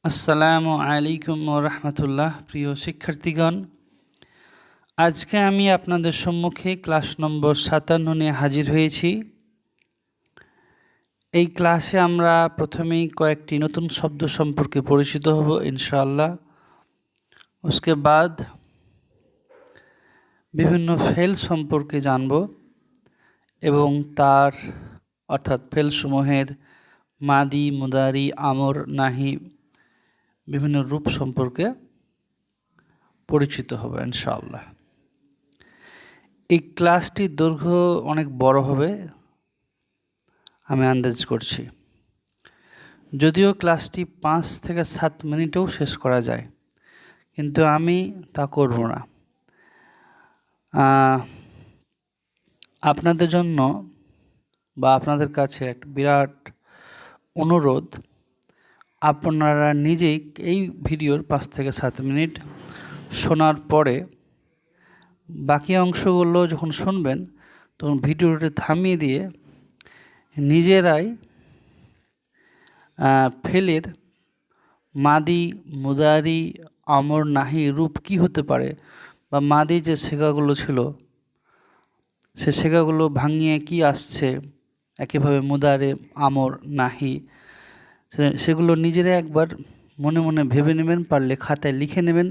আসসালামু আলাইকুম রহমতুল্লাহ। প্রিয় শিক্ষার্থীগণ, আজকে আমি আপনাদের সম্মুখে ক্লাস নম্বর 57 নিয়ে হাজির হয়েছি। এই ক্লাসে আমরা প্রথমেই কয়েকটি নতুন শব্দ সম্পর্কে পরিচিত হব ইনশাআল্লাহ। उसके बाद বিভিন্ন ফেল সম্পর্কে জানব এবং তার অর্থাৎ ফেলসমূহের মাদি, মুদারি, আমর, নাহি বিভিন্ন রূপ সম্পর্কে পরিচিত হব ইনশাআল্লাহ। এই ক্লাসটির দৈর্ঘ্য অনেক বড় হবে আমি আন্দাজ করছি, যদিও ক্লাসটি 5 থেকে 7 মিনিটেও শেষ করা যায়, কিন্তু আমি তা করব না। আপনাদের জন্য বা আপনাদের কাছে একটা বিরাট অনুরোধ, আপনারা নিজেই এই ভিডিওর 5 থেকে 7 মিনিট শোনার পরে বাকি অংশগুলো যখন শুনবেন তখন ভিডিওটি থামিয়ে দিয়ে নিজেরাই ফেলের মাদি, মুদারি, আমর, নাহি রূপ কি হতে পারে বা মাদি যে শেখাগুলো ছিল সে শেখাগুলো ভাঙিয়ে কি আসছে, একইভাবে মুদারে, আমর, নাহি সেগুলো নিজেরা একবার মনে মনে ভেবে নেবেন, পারলে খাতায় লিখে নেবেন,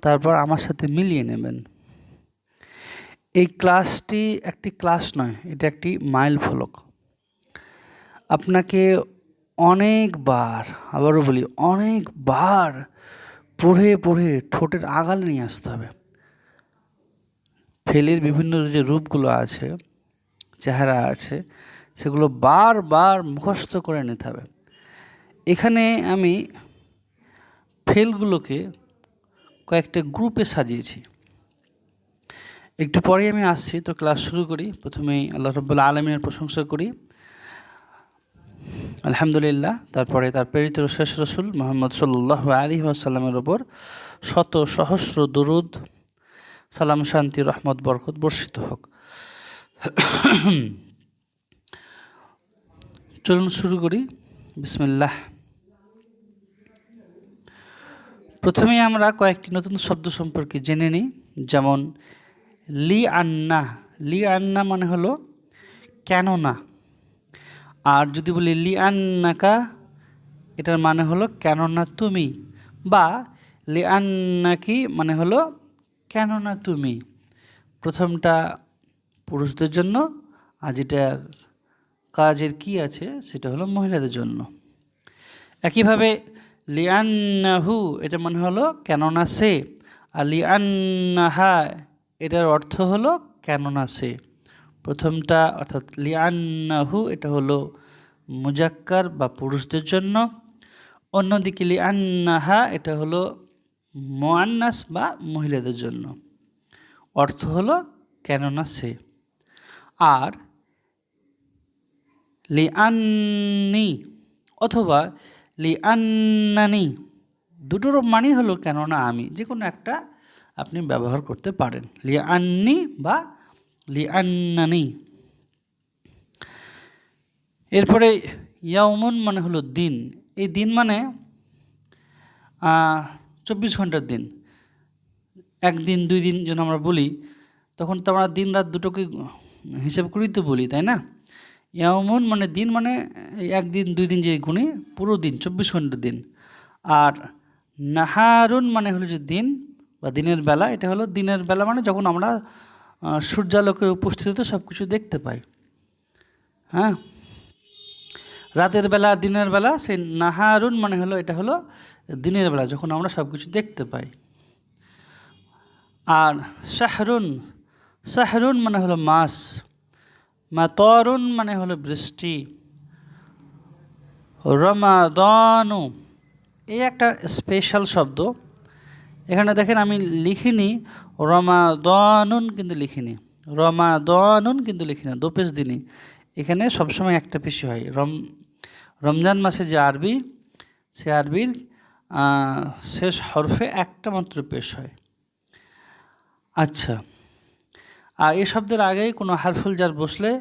তারপর আমার সাথে মিলিয়ে নেবেন। এই ক্লাসটি একটি ক্লাস নয়, এটা একটি মাইল ফলক। আপনাকে অনেকবার, আবারও বলি অনেকবার পড়ে পড়ে ঠোঁটের আগালে নিয়ে আসতে হবে। ফেলের বিভিন্ন যে রূপগুলো আছে, চেহারা আছে, সেগুলো বারবার মুখস্থ করে নিতে হবে। এখানে আমি ফেলগুলোকে কয়েকটা গ্রুপে সাজিয়েছি, একটু পরে আমি আসছি। তো ক্লাস শুরু করি। প্রথমেই আল্লাহ রাব্বুল আলামিনের প্রশংসা করি, আলহামদুলিল্লাহ। তারপরে তার প্রেরিত শেষ রসুল মুহাম্মদ সাল্লাল্লাহু আলাইহি ওয়াসাল্লামের ওপর শত সহস্র দুরুদ, সালাম, শান্তি, রহমত, বরকত বর্ষিত হোক। চলুন শুরু করি। বিসমিল্লাহ। প্রথমেই আমরা কয়েকটি নতুন শব্দ সম্পর্কে জেনে নিই, যেমন লি আন্না। লি আন্না মানে হলো কেননা। আর যদি বলি লি আন্নাকা, এটার মানে হলো কেননা তুমি, বা লি আন্নাকি মানে হলো কেননা তুমি। প্রথমটা পুরুষদের জন্য, আর যেটা কাজের কি আছে সেটা হলো মহিলাদের জন্য। একইভাবে লিআন্নাহু এটা মানে হলো কেননা সে, আর লিআন্নাহা এটার অর্থ হলো কেননা সে। প্রথমটা অর্থাৎ লিআন্নাহু এটা হলো মুজাক্কার বা পুরুষদের জন্য, অন্যদিকে লিআন্নাহা এটা হলো মুআন্নাস বা মহিলাদের জন্য। অর্থ হলো কেননা সে। আর লিআন্নি অথবা লিআন্নানি দুটোর মানে হলো কেননা আমি, যে কোনো একটা আপনি ব্যবহার করতে পারেন, লিআন্নি বা লিআন্নানি। এরপরে ইয়াউমুন মানে হলো দিন। এই দিন মানে 24 ঘন্টার দিন। একদিন, 2 দিন যেন আমরা বলি, তখন তো আমরা দিন রাত দুটোকে হিসেব করেই তো বলি, তাই না? ইয়াউমুন মানে দিন, মানে একদিন 2 দিন যে গুণি, পুরো দিন 24 ঘন্টার দিন। আর নাহারুন মানে হলো যে দিন বা দিনের বেলা। এটা হলো দিনের বেলা মানে যখন আমরা সূর্যালোকের উপস্থিতিতে সব কিছু দেখতে পাই। হ্যাঁ, রাতের বেলা, দিনের বেলা, সেই নাহারুন মানে হলো এটা হলো দিনের বেলা যখন আমরা সব কিছু দেখতে পাই। আর শাহরুন, শাহরুন মানে হলো মাস। মাতরুন মানে হলো বৃষ্টি। রমাদানু এই একটা স্পেশাল শব্দ। এখানে দেখেন আমি লিখিনি রমাদানুন, কিন্তু লিখিনি রমাদানুন, কিন্তু লিখিনি দোপেশ দিনই। এখানে সবসময় একটা পেশি হয়। রমজান মাসে যে আরবি, সে আরবির শেষ হরফে একটা মাত্র পেশ হয়। আচ্ছা, আর এই শব্দের আগেই কোনো হারফুল জার বসলে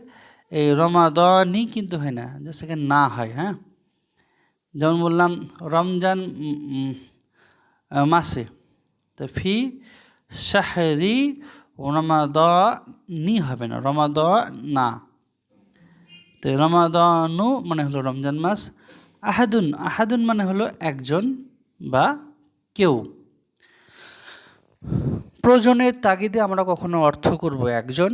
এই রমাদানি কিন্তু হয় না, যে সেখানে না হয়। হ্যাঁ, যেমন বললাম রমজান মাসে, তো ফি শাহরি রমাদানি হবে না, রমাদানা। তো রমাদানু মানে হলো রমজান মাস। আহাদুন, আহাদুন মানে হলো একজন বা কেউ। প্রয়োজনের তাগিদে আমরা কখনো অর্থ করব একজন,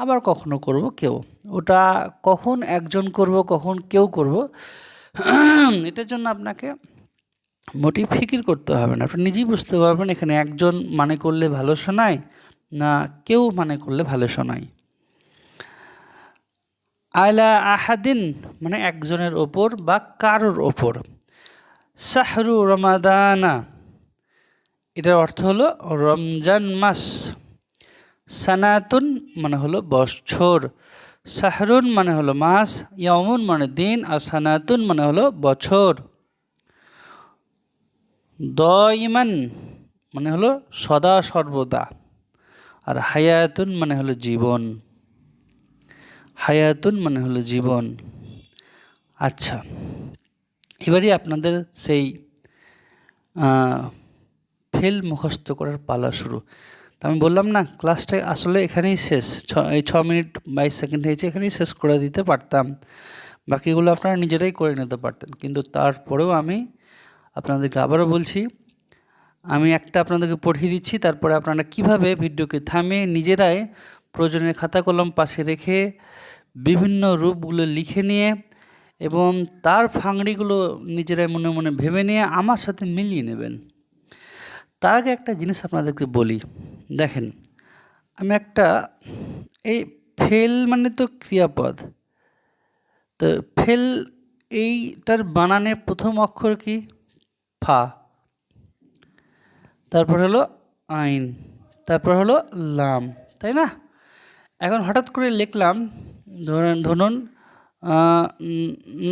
আবার কখনো করব কেউ। ওটা কখন একজন করব কখন কেউ করব এটার জন্য আপনাকে মোটেই ফিকির করতে হবে না, আপনি নিজেই বুঝতে পারবেন এখানে একজন মানে করলে ভালো শোনায় না কেউ মানে করলে ভালো শোনায়। আলা আহাদিন মানে একজনের ওপর বা কারোর ওপর। শাহরু রমাদানা এটার অর্থ হলো রমজান মাস। সানাতুন মানে হলো বছর, শাহরুন মানে হলো মাস, ইয়ামুন মানে দিন, আর সানাতুন মানে হলো বছর। দইমান মানে হলো সদা সর্বদা, আর হায়াতুন মানে হলো জীবন। হায়াতুন মানে হলো জীবন। আচ্ছা, এবারই আপনাদের সেই ফেল মুখস্থ করার পালা শুরু। তো আমি বললাম না ক্লাসটা আসলে এখানেই শেষ, এই 6 মিনিট 22 সেকেন্ড হয়েছে, এখানেই শেষ করে দিতে পারতাম, বাকিগুলো আপনারা নিজেরাই করে নিতে পারতেন। কিন্তু তারপরেও আমি আপনাদেরকে আবারও বলছি, আমি একটা আপনাদেরকে পড়িয়ে দিচ্ছি, তারপরে আপনারা কিভাবে ভিডিওকে থামিয়ে নিজেরাই প্রয়োজনীয় খাতা কলম পাশে রেখে বিভিন্ন রূপগুলো লিখে নিয়ে এবং তার ফাংড়িগুলো নিজেরাই মনে মনে ভেবে নিয়ে আমার সাথে মিলিয়ে নেবেন। তার আগে একটা জিনিস আপনাদেরকে বলি, দেখেন আমি একটা এই ফেল মানে তো ক্রিয়াপদ, তো ফেল এইটার বানানের প্রথম অক্ষর কি? ফা, তারপর হলো আইন, তারপর হলো লাম, তাই না? এখন হঠাৎ করে লিখলাম ধরুন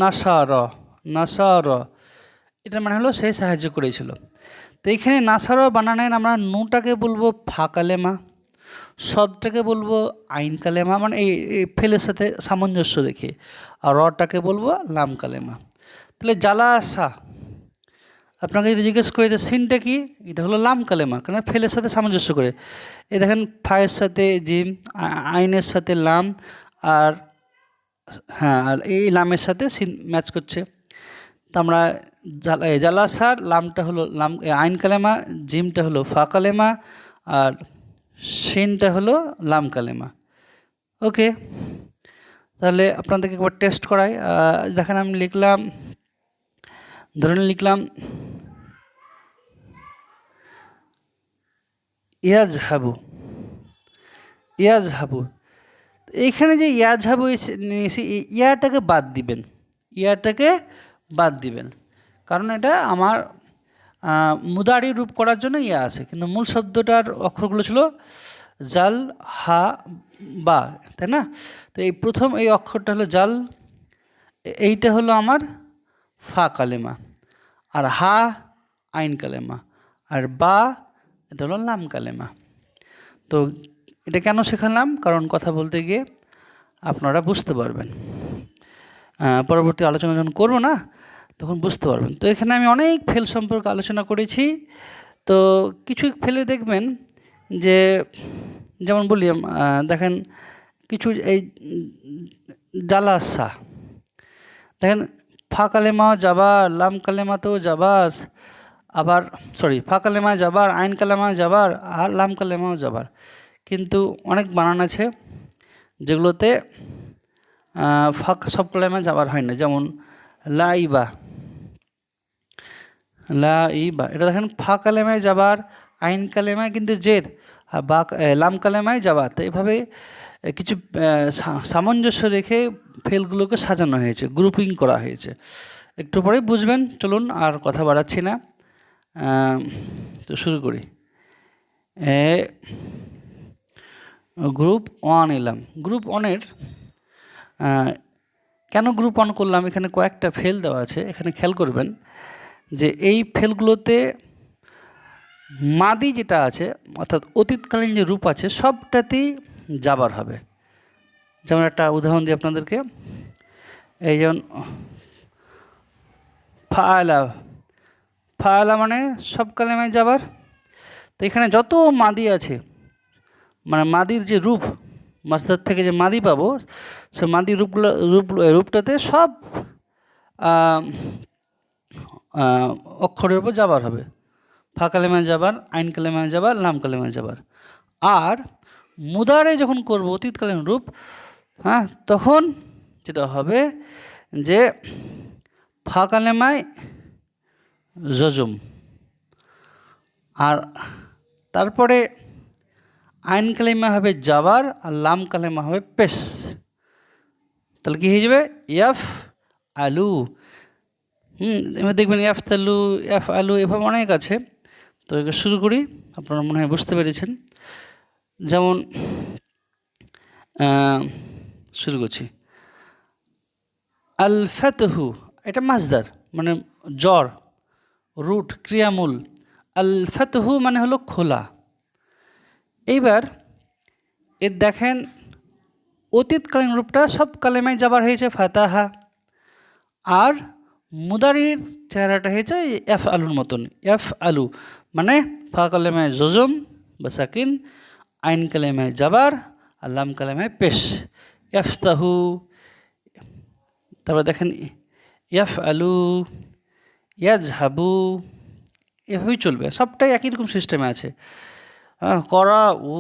নাসার, নাসার, এটার মানে হলো সে সাহায্য করেছিল। তো এইখানে নাসার বানানের আমরা নুটাকে বলবো ফা কালেমা, সদটাকে বলবো আইন কালেমা, মানে এই ফেলের সাথে সামঞ্জস্য রেখে, আর রটাকে বলবো লাম কালেমা। তাহলে জালা আসা, আপনাকে যদি জিজ্ঞেস করি যে সিনটা কি, এটা হলো লাম কালেমা, কারণ ফেলের সাথে সামঞ্জস্য করে। এই দেখেন ফায়ের সাথে জিম, আইনের সাথে লাম, আর হ্যাঁ আর এই লামের সাথে সিন ম্যাচ করছে। তো আমরা জালাসার লামটা হলো লাম আইন কালেমা, জিমটা হলো ফা কালেমা, আর সিনটা হলো লাম কালেমা। ওকে, তাহলে আপনাদেরকে একবার টেস্ট করাই। দেখেন আমি লিখলাম, ধরুন লিখলাম ইয়াজহাবু, ইয়াজহাবু। এইখানে যে ইয়াজহাবু নিয়েছি, ইয়াটাকে বাদ দিবেন, ইয়াটাকে বাদ দিবেন, কারণ এটা আমার মুদারি রূপ করার জন্য ইয়া আছে, কিন্তু মূল শব্দটার অক্ষরগুলো ছিল জাল, হা, বা, তাই না? তো এই প্রথম এই অক্ষরটা হলো জাল, এইটা হলো আমার ফা কালেমা, আর হা আইন কালেমা, আর বা এটা হলো লাম কালেমা। তো এটা কেন শেখালাম? কারণ কথা বলতে গিয়ে আপনারা বুঝতে পারবেন, পরবর্তী আলোচনা যখন করবো না তখন বুঝতে পারবেন। তো এখানে আমি অনেক ফেল সম্পর্কে আলোচনা করেছি। তো কিছু ফেলে দেখবেন যে, যেমন বলি দেখেন কিছু এই জালাসা, দেখেন ফা কালেমা যাবার, লাম কালেমাতেও যাবাস, আবার সরি ফা কালেমা যাবার, আইন কালেমা যাবার, আর লাম কালেমাও যাবার। কিন্তু অনেক বানান আছে যেগুলোতে ফাঁক সব কালেমায় যাবার হয় না, যেমন লাইবা, লাইবা, এটা দেখেন ফা কালেমায় যাবার, আইন কালেমায় কিন্তু জের, আর বা লাম কালেমায় যাবার। তো এইভাবে কিছু সামঞ্জস্য রেখে ফেলগুলোকে সাজানো হয়েছে, গ্রুপিং করা হয়েছে। একটু পরেই বুঝবেন, চলুন আর কথা বাড়াচ্ছি না, তো শুরু করি। গ্রুপ 1 এলাম। গ্রুপ 1-এর কেন গ্রুপ 1 করলাম, এখানে কয়েকটা ফেল দেওয়া আছে, এখানে খেয়াল করবেন যে এই ফেলগুলোতে মাদি যেটা আছে অর্থাৎ অতীতকালীন যে রূপ আছে সবটাতেই যাবার হবে। যেমন একটা উদাহরণ দিই আপনাদেরকে, এই যেমন ফাআলা, ফাআলা মানে সব কালেমায় যাবার। তো এখানে যত মাদি আছে, মানে মাদির যে রূপ, মাস্টার থেকে যে মাদি পাবো, সে মাদি রূপটাতে সব অক্ষরের উপর যাবার হবে। ফা কালেমায় যাবার, আইন কালেমায় যাবার, লাম কালেমায় যাবার। আর মুদারে যখন করব অতীতকালীন রূপ, হ্যাঁ, তখন যেটা হবে যে ফা কালেমায় জজম, আর তারপরে আইন কালেমা হবে যাবার, আর লাম কালেমা হবে পেশ। তাহলে কী হয়ে যাবে? ইয়াফ আলু। এবার দেখবেন ইয়াফ তালু, ইয়াফ আলু, এভাবে অনেক আছে। তো এগুলো শুরু করি, আপনারা মনে হয় বুঝতে পেরেছেন। যেমন শুরু করছি। আল ফাতহু, এটা মাসদার, মানে জ্বর, রুট, ক্রিয়ামূল। আল ফাতহু মানে হলো খোলা। এইবার এর দেখেন অতীতকালীন রূপটা সব কালেমায় যাবার হয়েছে ফাতাহা, আর মুদারির চেহারাটা হয়েছে এফ আলুর মতন। এফ আলু মানে ফা কালেমায় জজম বা সাকিন, আইন কালেমায় যাবার, আর লাম কালেমায় পেশ। ইয়াফতাহু, তারপর দেখেন ইয়াফ আলু, ইয়াজহাবু, এভাবেই চলবে। সবটাই একই রকম সিস্টেমে আছে। করা উ,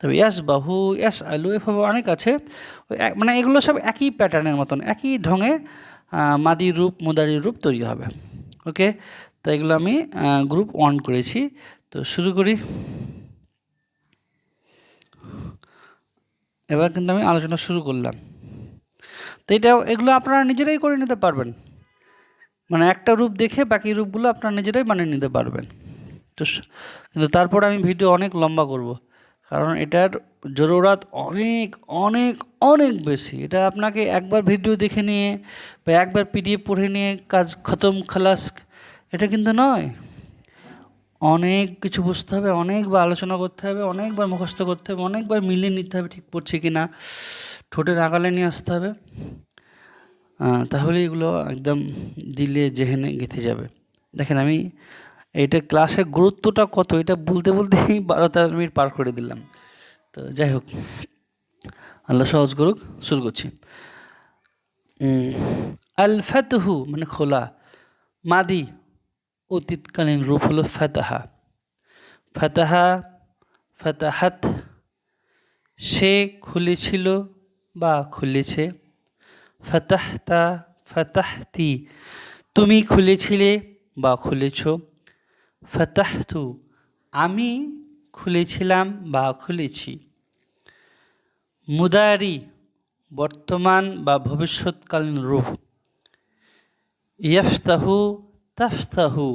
তবে ইয়াস বাহু, ইয়াস আলু, এভাবে অনেক আছে। মানে এগুলো সব একই প্যাটার্নের মতন, একই ঢঙে মাদি রূপ, মুদারি রূপ তৈরি হবে। ওকে, তো এগুলো আমি গ্রুপ 1 করেছি। তো শুরু করি। এবার কিন্তু আমি আলোচনা শুরু করলাম। তো এগুলো আপনারা নিজেরাই করে নিতে পারবেন, মানে একটা রূপ দেখে বাকি রূপগুলো আপনারা নিজেরাই বানিয়ে নিতে পারবেন। তো কিন্তু তারপর আমি ভিডিও অনেক লম্বা করব, কারণ এটার জরুরত অনেক অনেক অনেক বেশি। এটা আপনাকে একবার ভিডিও দেখে নিয়ে বা একবার পিডিএফ পড়ে নিয়ে কাজ খতম খালাস, এটা কিন্তু নয়। অনেক কিছু বুঝতে হবে, অনেকবার আলোচনা করতে হবে, অনেকবার মুখস্থ করতে হবে, অনেকবার মিলিয়ে নিতে হবে ঠিক পড়ছে কি না, ঠোঁটের আগালে নিয়ে আসতে হবে। তাহলে এগুলো একদম দিলে জেহেনে গেঁথে যাবে। দেখেন আমি এইটা ক্লাসের গুরুত্বটা কত, এটা বলতে বলতেই 12-13 মিনিট পার করে দিলাম। তো যাই হোক, আল্লাহ সহজ করুক। শুরু করছি। আল ফাতহু মানে খোলা, মাদি অতীতকালীন রূপ হলো ফাতাহা। ফাতাহা, ফাতাহাত, সে খুলেছিল বা খুলেছে। ফাতাহতা, ফাতাহতি, তুমি খুলেছিলে বা খুলেছ। ফাতাহতু, আমি খুলেছিলাম বা খুলেছি। মুদারি, বর্তমান বা ভবিষ্যৎকালীন রূপ। ইয়াফতাহু, তাফতাহু,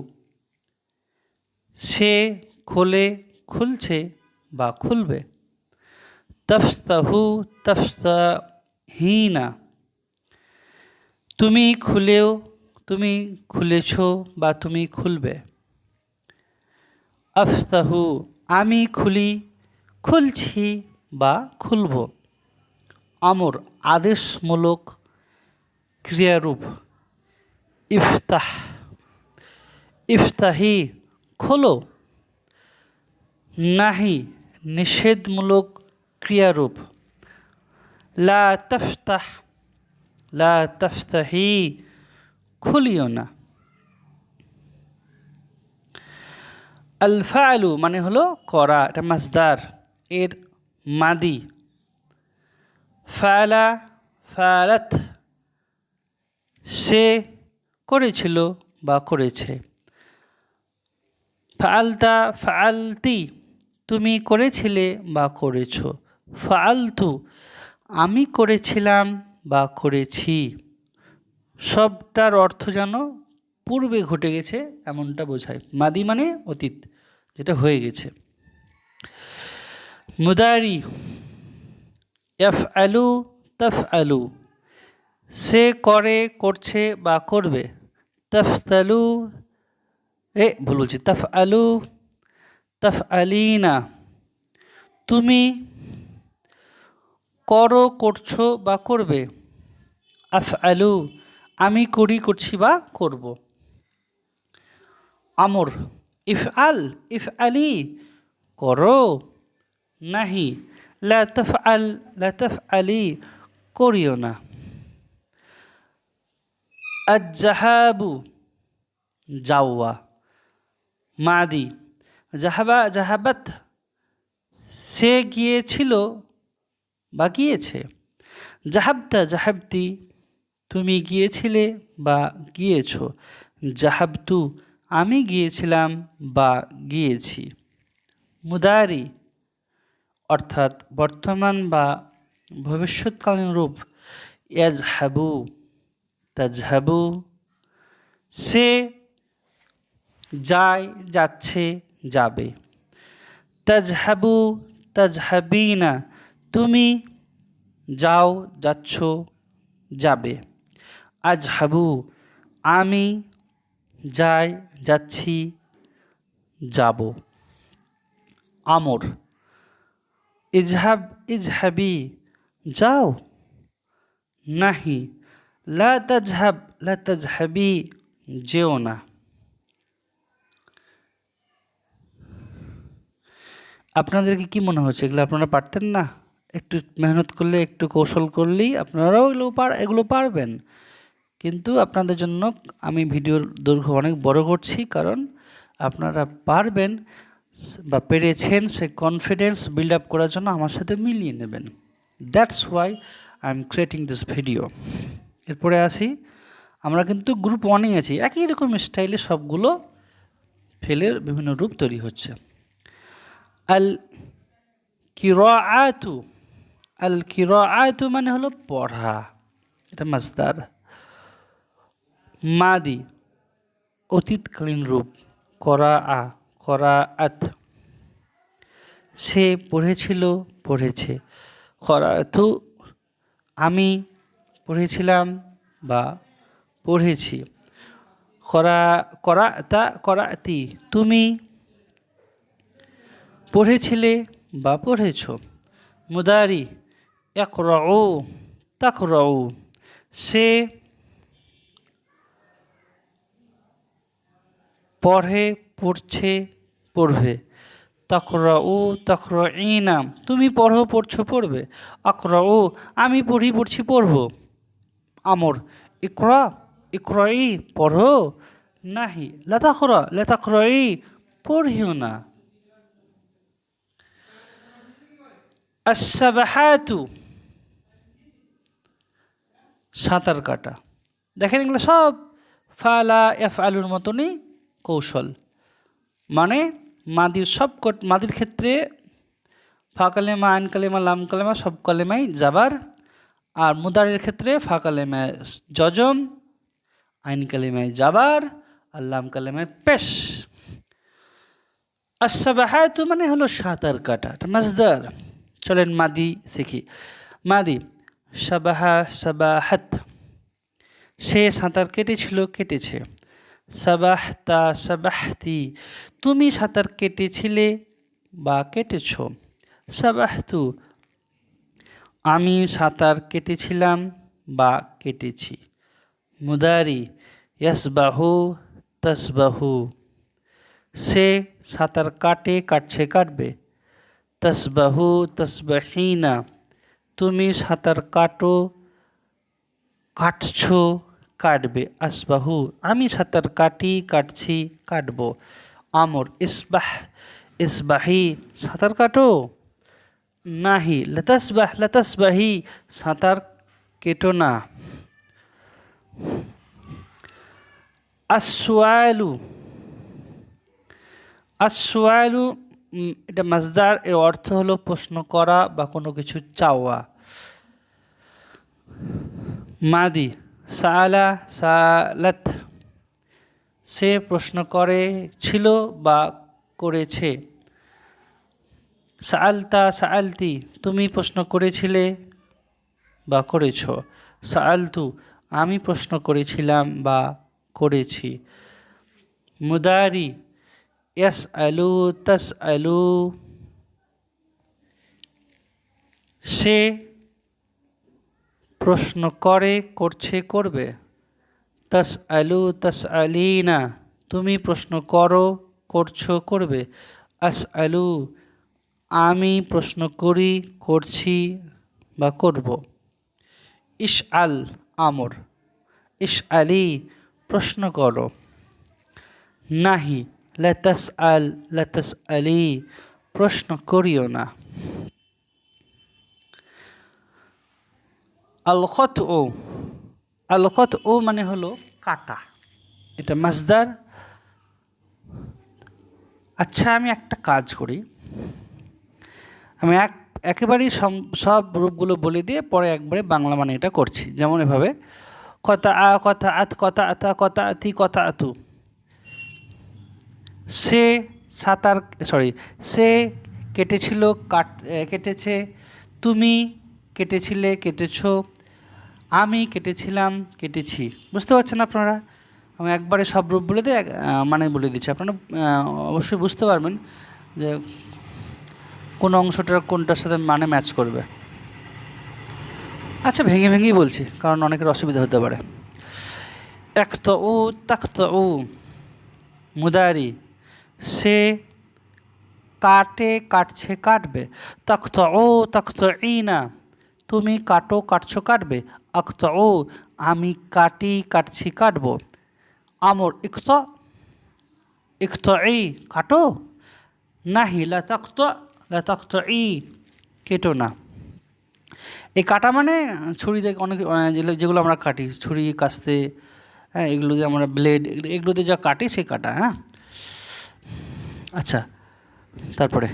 সে খোলে, খুলছে বা খুলবে। তাফতাহু, তাফতাহিনা, তুমি খুলেও, তুমি খুলেছ বা তুমি খুলবে। আফতাহু, আমি খুলি, খুলছি বা খুলব। আমর, আদেশমূলক ক্রিয়ারূপ। ইফতাহ, ইফতাহি, খোলো। নাহি, নিষেধমূলক ক্রিয়ারূপ। লা তাফতাহ, লা তাফতাহি, খুলিও না। আল ফাআলু মানে হলো করা, এটা মাসদার, এর মাদি। ফাআলা, ফাআলাত, সে করেছিল বা করেছে। ফাআলতা, ফাআলতি, তুমি করেছিলে বা করেছ। ফাআলতু, আমি করেছিলাম বা করেছি। সবটার অর্থ যেন পূর্বে ঘটে গেছে এমনটা বোঝায়। মাদি মানে অতীত, যেটা হয়ে গেছে। মুদারি, ইয়াফআলু, তাফআলু, সে করে, করছে বা করবে। তাফতালু, ভুল বলছি, তাফআলু, তাফআলিনা, তুমি করো, করছো বা করবে। আফআলু, আমি করি, করছি বা করব। আমর, ইফআল, ইফআলি, করো। নাহি, লা তাফআল, লা তাফআলি, করিও না। আজ-জাহাবু, যাওয়া। মাদি, জাহাবা, জাহাবাত, সে গিয়েছিল বা গিয়েছে। জাহাবতা, জাহাবতি, তুমি গিয়েছিলে বা গিয়েছ। জাহাবতু, আমি গিয়েছিলাম বা গিয়েছি। মুদারি, অর্থাৎ বর্তমান বা ভবিষ্যৎকালীন রূপ। ইয়াজহাবু, তাজহাবু, সে যায়, যাচ্ছে, যাবে। তাজহাবু, তাজহাবিনা, তুমি যাও, যাচ্ছ, যাবে। আজহাবু, আমি যাই, যাচ্ছি, যাব। আমর, ইজহাব, ইজহাবি, যাও। নাহি, লা তাজহাব, লা তাজহাবি, যেও না। আপনাদেরকে কি মনে হচ্ছে এগুলো আপনারা পারতেন না? একটু মেহনত করলে, একটু কৌশল করলেই আপনারাও এগুলো পারবেন। কিন্তু আপনাদের জন্য আমি ভিডিওর দৈর্ঘ্য অনেক বড় করছি, কারণ আপনারা পারবেন বা পেরেছেন সে কনফিডেন্স বিল্ড আপ করার জন্য আমার সাথে মিলিয়ে নেবেন। That's why I am creating this video. এরপরে আসি, আমরা কিন্তু গ্রুপ ওয়ানেই আছি, একই রকম স্টাইলে সবগুলো ফেলের বিভিন্ন রূপ তৈরি হচ্ছে। আল কিরাআতু, আল কিরাআতু মানে হলো পড়া, এটা মাসদার। মাদি, অতীতকালীন রূপ। করাআ, করাআত, সে পড়েছিল, পড়েছে। করাআতু, আমি পড়েছিলাম বা পড়েছি। করাআতা, করাআতি, তুমি পড়েছিলে বা পড়েছ। মুদারি, ইকরাউ, তাকরাউ, সে পড়ে, পড়ছে, পড়বে। তাকরাউ, তাকরাইনা, তুমি পড়ো, পড়ছো, পড়বে। আকরাউ, আমি পড়ি, পড়ছি, পড়ব। আমর, ইকরা, ইকরাই, পড়ো। নাহি, লা তাকরা, লা তাকরাই, পড়িও না। আস-সাবাহাতু, সাঁতার কাটা। দেখেন এগুলো সব ফালা ইয়াফআলুর মতনই কৌশল, মানে মাদির মাদির ক্ষেত্রে ফা কালেমা, আইন কালেমা, লাম কালেমা সব কালেমাই যাবার, আর মুদারের ক্ষেত্রে ফা কালেমায় জজম, আইন কালেমায় যাবার, আর লাম কালেমায় পেশ। আস-সাবাহাতু মানে হলো সাঁতার কাটা, এটা মাসদার। চলেন মাদি শিখি। মাদি, সাবাহা, সাবাহাত, সে সাঁতার কেটেছিল, কেটেছে। সাবাহতা, সাবাহতি, তুমি সাঁতার কেটেছিলে বা কেটেছ। সাবাহতু, আমি সাঁতার কেটেছিলাম বা কেটেছি। মুদারি, ইয়াসবাহু, তাসবাহু, সে সাঁতার কাটে, কাটছে, কাটবে। তাসবাহু, তাসবাহিনা, তুমি সাঁতার কাটো, কাটছো, কাটবে। আসবাহু, আমি সাঁতার কাটি, কাটছি, কাটব। আমর, ইসবাহ, ইসবাহি, সাঁতার কাটো। নাহি, লাতাসবাহ, লাতাসবাহি, সাঁতার কেটো না। আসওয়ালু, আসওয়ালু, এটা মাসদার, এর অর্থ হলো প্রশ্ন করা বা কোনো কিছু চাওয়া। মাদি, সাআলা, সাআলাত, সে প্রশ্ন করে, ছিল বা করেছে। সাআলতা, সাআলতি, তুমি প্রশ্ন করেছিলে বা করেছ। সাআলতু, আমি প্রশ্ন করেছিলাম বা করেছি। মুদারি, ইয়াসআলু, তাসআলু, সে প্রশ্ন করে, করছে, করবে। তাসআলু তাসআলিনা, তুমি প্রশ্ন করো, করছো, করবে। আসআলু, আমি প্রশ্ন করি, করছি বা করব। ইসআল, আমর। ইসআলি, প্রশ্ন করো। নাহি, লা তাসআল লা তাসআলি, প্রশ্ন করিও না। আল খতউ, আল খতউ মানে হলো কাটা, এটা মাসদার। আচ্ছা, আমি একটা কাজ করি, আমি একেবারেই সব রূপগুলো বলে দিয়ে পরে একবারে বাংলা মানে এটা করছি। যেমন এভাবে কথা আ, কথা আত, কথা আতা, কথা আতি, কথা আতু। সে সাঁতার, সরি, সে কেটেছিল, কেটেছে। তুমি কেটেছিলে, কেটেছো। আমি কেটেছিলাম, কেটেছি। বুঝতে পারছেন আপনারা? আমি একবারে সব রূপ বলে দিয়ে মানে বলে দিচ্ছি, আপনারা অবশ্যই বুঝতে পারবেন যে কোন অংশটার কোনটার সাথে মানে ম্যাচ করবে। আচ্ছা, ভেঙে ভেঙেই বলছি কারণ অনেকের অসুবিধা হতে পারে। একতউ তাকতউ, মুদারি, সে কাটে, কাটছে, কাটবে। তাকতউ তাকতঈনা, তুমি কাটো, কাটছো, কাটবে। আকতউ, আমি কাটি, কাটছি, কাটবো। আমর ইকত, ইকতঈ, কাটো। নাহি, লা তাকত, লা তাকতঈ, কেটো না। এই কাটা মানে ছুরি দিয়ে অনেক যেগুলো আমরা কাটি, ছুরি, কাস্তে, হ্যাঁ, এগুলো দিয়ে আমরা ব্লেড, এগুলো দিয়ে যা কাটি সেই কাটা। হ্যাঁ, আচ্ছা, তারপরে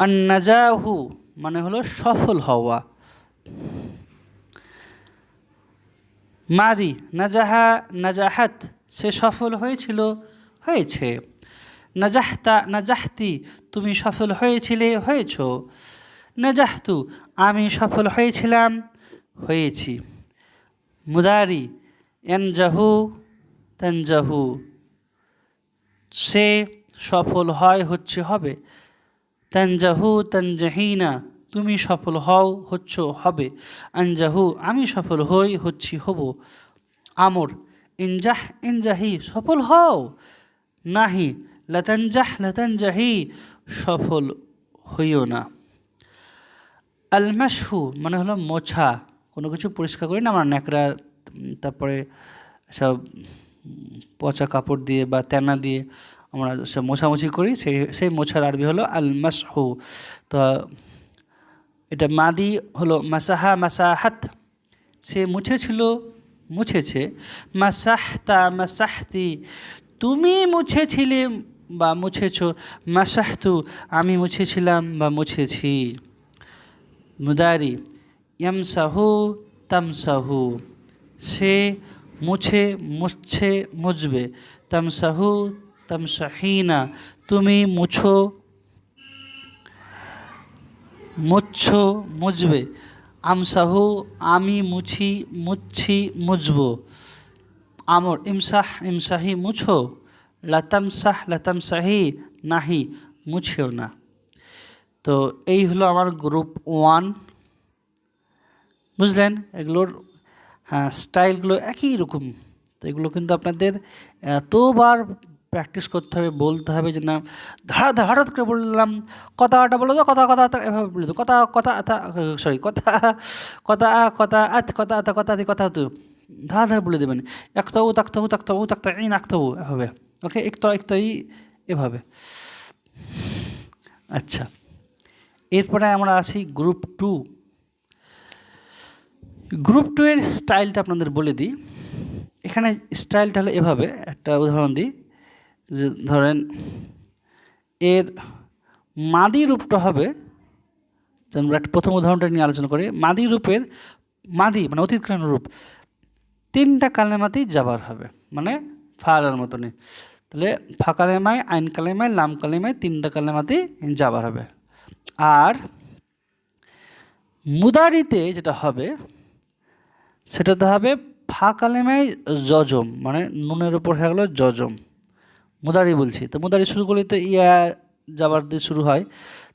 আন্নাজাহু মানে হলো সফল হওয়া। মাদি, নাজাহা, নাজাহাত, সে সফল হয়েছিল, হয়েছে। নাজাহতা, নাজাহতি, তুমি সফল হয়েছিলে, হয়েছো। নাজাহতু, আমি সফল হয়েছিলাম, হয়েছি। মুদারি, ইয়ানজাহু, তানজাহু, সে সফল হয়, হচ্ছে, হবে। তানজাহু তানজাহিনা, তুমি সফল হও, হচ্ছ, হবে। আনজাহু, আমি সফল হই, হচ্ছি, হব। আমর ইনজাহ ইনজাহি, সফল হও। নাহি লাতানজাহ লাতানজাহি, সফল হইও না। আলমাসহু মানে হলো মোছা, কোনো কিছু পরিষ্কার করি না আমরা ন্যাকড়া, তারপরে সব পচা কাপড় দিয়ে বা তেনা দিয়ে আমরা সব মোছামুছি করি, সেই মোছার আরবি হলো আলমাসহু। তো এটা মাদি হলো মাসাহা, মাসাহাত, সে মুছেছিল, মুছেছে। মাসাহতা, মাসাহতি, তুমি মুছেছিলে বা মুছেছ। মাসাহতু, আমি মুছেছিলাম বা মুছেছি। মুদারি ইয়ামসাহু, তামসাহু, সে মুছে, মুছছে, মুছবে। তামসাহু তামসাহিনা, তুমি মুছো, মুছছো, মুছবে। আমসাহু, আমি মুছি, মুছছি, মুছবো। আমর ইমসাহ ইমসাহি, মুছো। লাতামসাহ লাতামসাহি, নাহি, মুছেও না। তো এই হলো আমার গ্রুপ 1, বুঝলেন? এগুলোর হ্যাঁ স্টাইলগুলো একই রকম। তো এগুলো কিন্তু আপনাদের এতবার প্র্যাকটিস করতে হবে, বলতে হবে যে না হঠাৎ করে বললাম কথাটা বলো তো, কথা কথা এভাবে বলে তো, কথা কথা সরি, কথা কথা কথা আত, কথা আতা, কথা আতি, কথা তো ধারা বলে দেবেন। একতাবু তাকতাবু তাকতাবু তাকতা ইন আক্তাবু, এভাবে। ওকে, একতা ই, এভাবে। আচ্ছা, এরপরে আমরা আসি গ্রুপ 2। গ্রুপ 2 এর স্টাইলটা আপনাদের বলে দিই। এখানে স্টাইলটা হলো এভাবে, একটা উদাহরণ দিই। যে ধরেন এর মাদি রূপটা হবে, আমরা একটা প্রথম উদাহরণটা নিয়ে আলোচনা করি। মাদি রূপের, মাদি মানে অতীতকালীন রূপ, 3টা কালেমাতেই জাবার হবে, মানে ফালার মতনই। তাহলে ফা কালেমায়, আইন কালেমায়, লাম কালেমায়, 3টা কালেমাতেই জাবার হবে। আর মুদারিতে যেটা হবে সেটাতে হবে ফা কালেমায় জজম, মানে নুনের উপর হয়ে গেলো জজম। মুদারি বলছি, তো মুদারি শুরু করলে তো ইয়া যাবার দিয়ে শুরু হয়।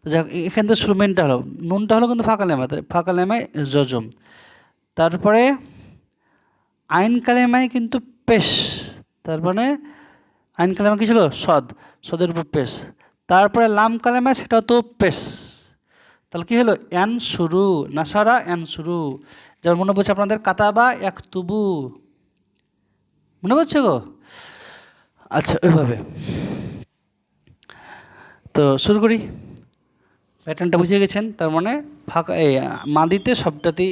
তো যাক, এখান থেকে শুরু মেনটা হলো, নুনটা হলো কিন্তু ফাঁকা লেমায় জজম। তারপরে আইন কালেমায় কিন্তু পেশ, তার মানে আইন কালেমা কি ছিল সদ, সদের উপর পেশ, তারপরে লাম কালেমা সেটা তো পেশ, তাহলে কি হলো এন শুরু, নাসারা এন শুরু। যেমন মনে পড়ছে আপনাদের কাতাবা একতুবু, মনে পড়ছে গো? আচ্ছা ওইভাবে। তো শুরু করি, প্যাটার্নটা বুঝে গেছেন। তার মানে ফাঁকা এই মাদিতে সবটাতেই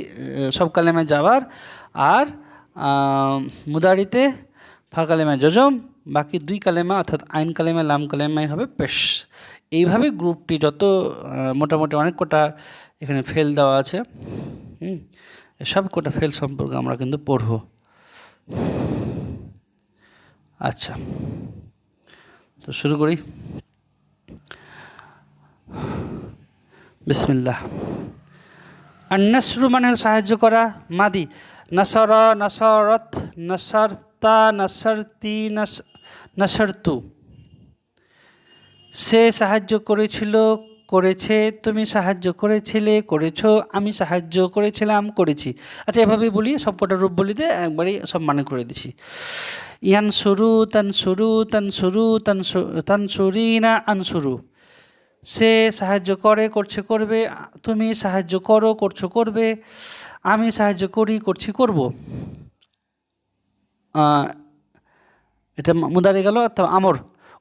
সব কালেমায় যাবার, আর মুদারিতে ফাঁকা কালেমায় জজম, বাকি দুই কালেমা অর্থাৎ আইন কালেমা লাম কালেমায় হবে পেশ। এইভাবে গ্রুপটি যত মোটামুটি অনেক কটা এখানে ফেল দেওয়া আছে, সব কটা ফেল সম্পর্কে আমরা কিন্তু পড়ব। আচ্ছা, তো শুরু করি। বিসমিল্লাহ। আর নাসরু মানে সাহায্য করা, মাদি। নাসর, নাসরত, নাসরতা, নাসরতি, নাসরতু। সে সাহায্য করেছিল, করেছে, তুমি সাহায্য করেছিলে, করেছো, আমি সাহায্য করেছিলাম, করেছি। আচ্ছা এভাবেই বলি, সব কটা রূপ বলিতে একবারই সব মানে করে দিছি। ইয়ানসুরু, তানসুরু, তানসুরু, তানসুরিনা, আনসুরু। সে সাহায্য করে, করছে, করবে, তুমি সাহায্য করো, করছো, করবে, আমি সাহায্য করি, করছি, করব। এটা মুদারি গেল। আমর,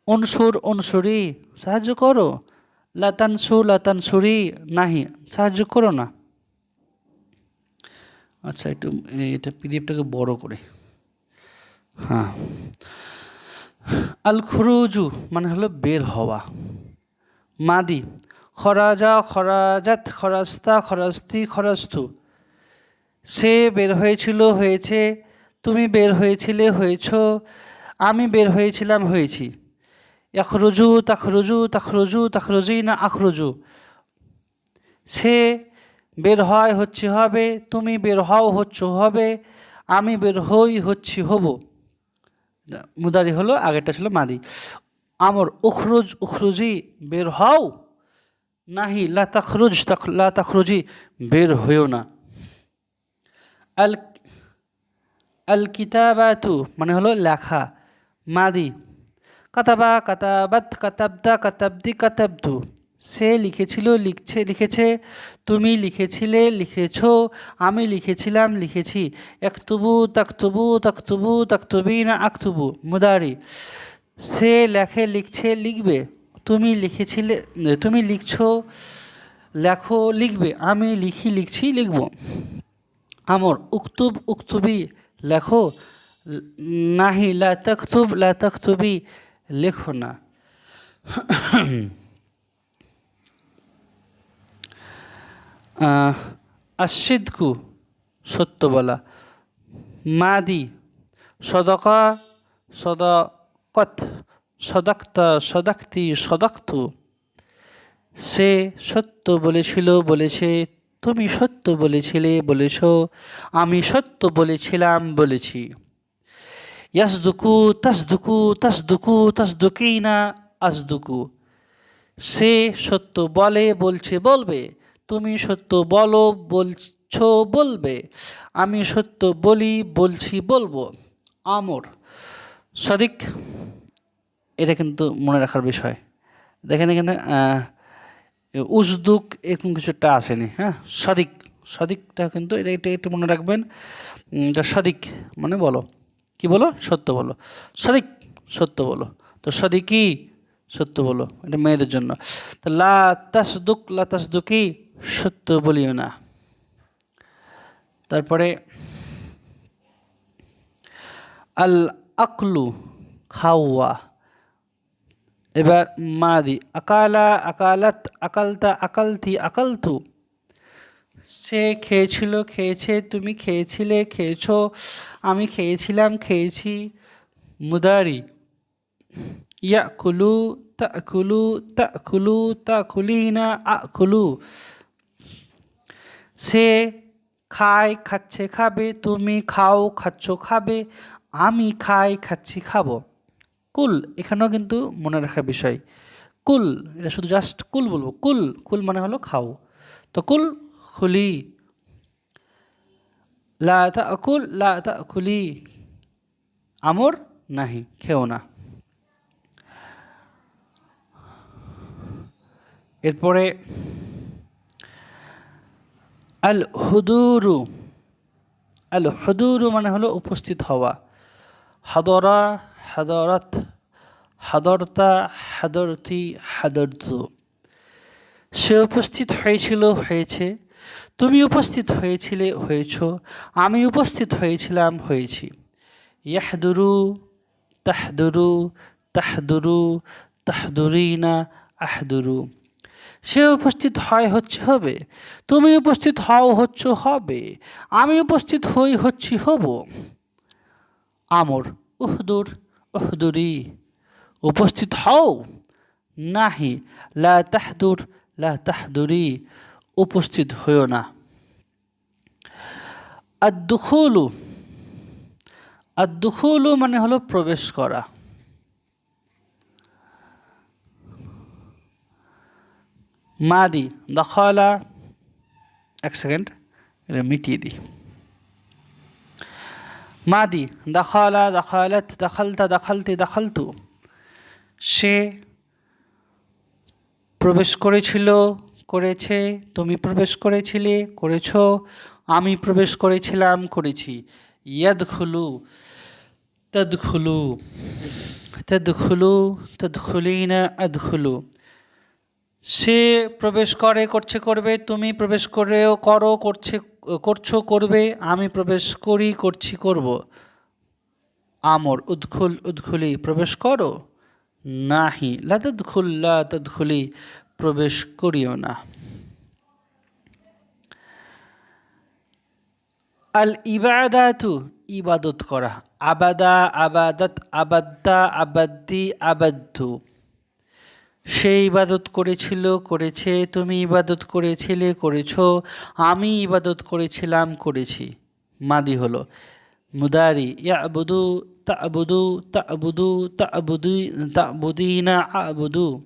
অনসুর, অনসুরি, সাহায্য করো, লাতানসু, লাতানসুরি, নাহি, সাহায্য করো না। আচ্ছা একটু এটা পিডিএফটাকে বড় করে, হ্যাঁ। আল খুরুজু মানে হলো বের হওয়া, মাদি। খরাজা, খরাজাত, খরাস্তা, খরাস্তি, খরাস্তু। সে বের হয়েছিল, হয়েছে, তুমি বের হয়েছিলে, হয়েছ, আমি বের হয়েছিলাম, হয়েছি। ইয়াখরুজু, তাখরুজু, তাখরুজু, তাখরুজিনা, আখরুজু। সে বের হয়, হচ্ছে, হবে, তুমি বের হও, হচ্ছ, হবে, আমি বের হই, হচ্ছি, হব। মুদারি হলো, আগেরটা ছিল মাদি। আমর, উখরুজ, উখরুজি, বের হও, নাহি লা তাখরুজ, লা তাখরুজি, বের হইও না। আল আল কিতাবাতু মানে হলো লেখা, মাদি। কাতাবা, কাতাবাত, কাতাবদা, কাতাবদি, কাতাবতু। সে লিখেছিল, লিখছে, লিখেছে, তুমি লিখেছিলে, লিখেছ, আমি লিখেছিলাম, লিখেছি। একতুবু, তাকতুবু, তাকতুবু, তাকতুবিনা, আকতুবু। মুদারি। সে লেখে, লিখছে, লিখবে, তুমি লিখেছিলে, তুমি লিখছো, লেখো, লিখবে, আমি লিখি, লিখছি, লিখব। আমর, উক্তুব, উক্তুবি, লেখো, নাহি লা তাকতুব, লা তাকতুবি, লেখো না। আশিদকু সত্য বলা, মাদি। সদকা, সদকত, সদক্তা, সদক্তি, সদক্তু। সে সত্য বলেছিল, বলেছে, তুমি সত্য বলেছিলে, বলেছ, আমি সত্য বলেছিলাম, বলেছি। ইয়াসদুকু, তাসদুকু, তাসদুকু, তাসদুকিনা, আসদুকু। সে সত্য বলে, বলছে, বলবে, তুমি সত্য বলো, বলছো, বলবে, আমি সত্য বলি, বলছি, বলবো। আমর, সদিক। এটা কিন্তু মনে রাখার বিষয়। দেখেন এখানে উজদুক এরকম কিছু একটা আসেনি, হ্যাঁ। সদিক, সদিকটা কিন্তু এটা এটা একটু মনে রাখবেন। সদিক মানে বলো, কি বলো, সত্য বলো, সদিক, সত্য বলো। তো সদিকি, সত্য বলো, এটা মেয়েদের জন্য। তো লা তাসদুক, লা তাসদুকি, সত্য বলিও না। তারপরে আল আকলু, খাওয়া। এবার মাদি। আকালা, আকালাত, আকালতা, আকালতি, আকালতু। সে খেয়েছিল, খেয়েছে, তুমি খেয়েছিলে, খেয়েছো, আমি খেয়েছিলাম, খেয়েছি। মুদারি। ইয়াকুলু, তাকুলু, তাকুলু, তাকুলিনা, আকুলু। সে খায়, খাচ্ছে, খাবে, তুমি খাও, খাচ্ছ, খাবে, আমি খাই, খাচ্ছি, খাবো। কুল, এখানেও কিন্তু মনে রাখার বিষয়। কুল, এটা শুধু জাস্ট কুল বলবো, কুল, কুল মানে হলো খাও। তো কুল, খুলি। লা তাকুল, লা তাকুলি, আমর নাহি, খেও না। এরপরে আল হুদুরু, আল হুদুরু মানে হলো উপস্থিত হওয়া। হাদরা, হাদরাত, হাদরতা, হাদরতি, হাদরতু। সে উপস্থিত হয়েছিল, হয়েছে। তুমি উপস্থিত হয়েছিলে, হয়েছ। আমি উপস্থিত হয়েছিলাম, হয়েছি। ইয়াহদুরু, তাহদুরু, তাহদুরু, তাহদুরিনা, আহদুরু। সে উপস্থিত হয়, হচ্ছে, হবে। তুমি উপস্থিত হও, হচ্ছ, হবে। আমি উপস্থিত হই, হচ্ছি, হব। আমর উহদুর, উহদুরি। উপস্থিত হও। নাহি লা তাহদুর, লা তাহদুরি। উপস্থিত হইও না। আদ-দুখুলু, আদ-দুখুলু মানে হলো প্রবেশ করা। মাদি দখালা, এক সেকেন্ড এটা মিটিয়ে দিই। মাদি দখালা, দখালাত, দখালতা, দখালতি, দখালতু। সে প্রবেশ করেছিল, করেছে। তুমি প্রবেশ করেছিলে, করেছ। আমি প্রবেশ করেছিলাম, করেছি। ইয়াদখুলু, তাদখুলু, তাদখুলু, তাদখুলিনা, আদখুলু। সে প্রবেশ করে, করছে, করবে। তুমি প্রবেশ করেও, করো, করছে, করছো, করবে। আমি প্রবেশ করি, করছি, করব। আমর উদখুল, উদখুলি, প্রবেশ করো। নাহি লা তাদখুল, লা তাদখুলি, প্রবেশ করিও না। আল ইবাদাতু, ইবাদত করা। আবাদা, আবাদাত, আবাদ্দা, আবাদ্দি, আবাদ্দু। সে ইবাদত করেছিল, করেছে। তুমি ইবাদত করেছিলে, করেছ। আমি ইবাদত করেছিলাম, করেছি। মাদি হলো মুদারি। ইয়াবুদু, তা'বুদু, তা'বুদু, তা'বুদি, তা'বুদিনা, আ'বুদু।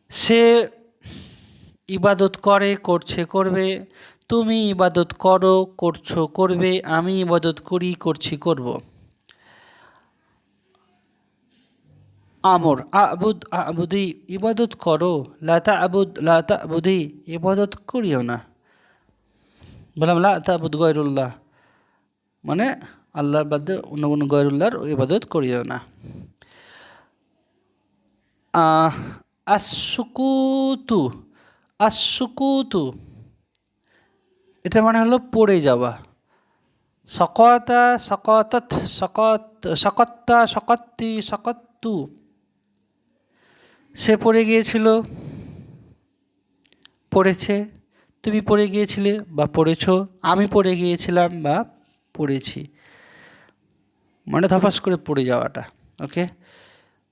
সে ইবাদত করে, করছে, করবে। তুমি ইবাদত করো, করছো, করবে। আমি ইবাদত করি, করছি, করব। আমর আবুদ, আবুদি, ইবাদত করো। লা তা'বুদ, লা তা'বুদি, ইবাদত করিও না। বললাম লা তা'বুদ গয়রুল্লাহ, মানে আল্লাহর বাদে অন্য কোনো গয়রুল্লাহর ইবাদত করিও না। আসুকুতু, আসুকুতু, এটা মানে হলো পড়ে যাওয়া। সকতা, সকতত, সকত, সকত্তা, সকত্তি, সকত্তু। সে পড়ে গিয়েছিল, পড়েছে। তুমি পড়ে গিয়েছিলে বা পড়েছ। আমি পড়ে গিয়েছিলাম বা পড়েছি। মানে ধপাস করে পড়ে যাওয়াটা। ওকে।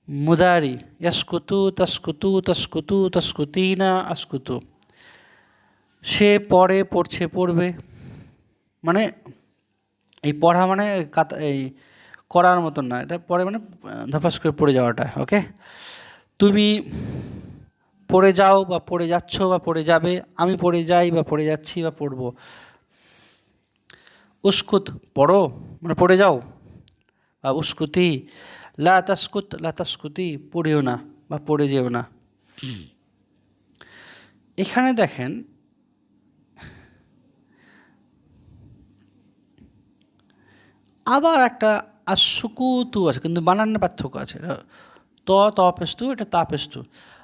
মুদারি ইয়াসকুতু, তাসকুতু, তাসকুতু, তাসকুতিনা, আসকুতু। সে পড়ে, পড়ছে, পড়বে। মানে এই পড়া মানে এই করার মতন না, এটা পড়ে মানে ধপাস করে পড়ে যাওয়াটা। ওকে। তুমি পড়ে যাও বা পড়ে যাচ্ছ বা পড়ে যাবে। আমি পড়ে যাই বা পড়ে যাচ্ছি বা পড়ব। উস্কুত, পড়ো, মানে পড়ে যাও। বা উস্কুতি, লা তাসকুত, লা তাসকুতি, পড়িও না বা পড়ে যেও না। এখানে দেখেন আবার একটা আসুকুতু আছে, কিন্তু বানানের পার্থক্য আছে। ত পেস্তু, এটা তা পেস্তু।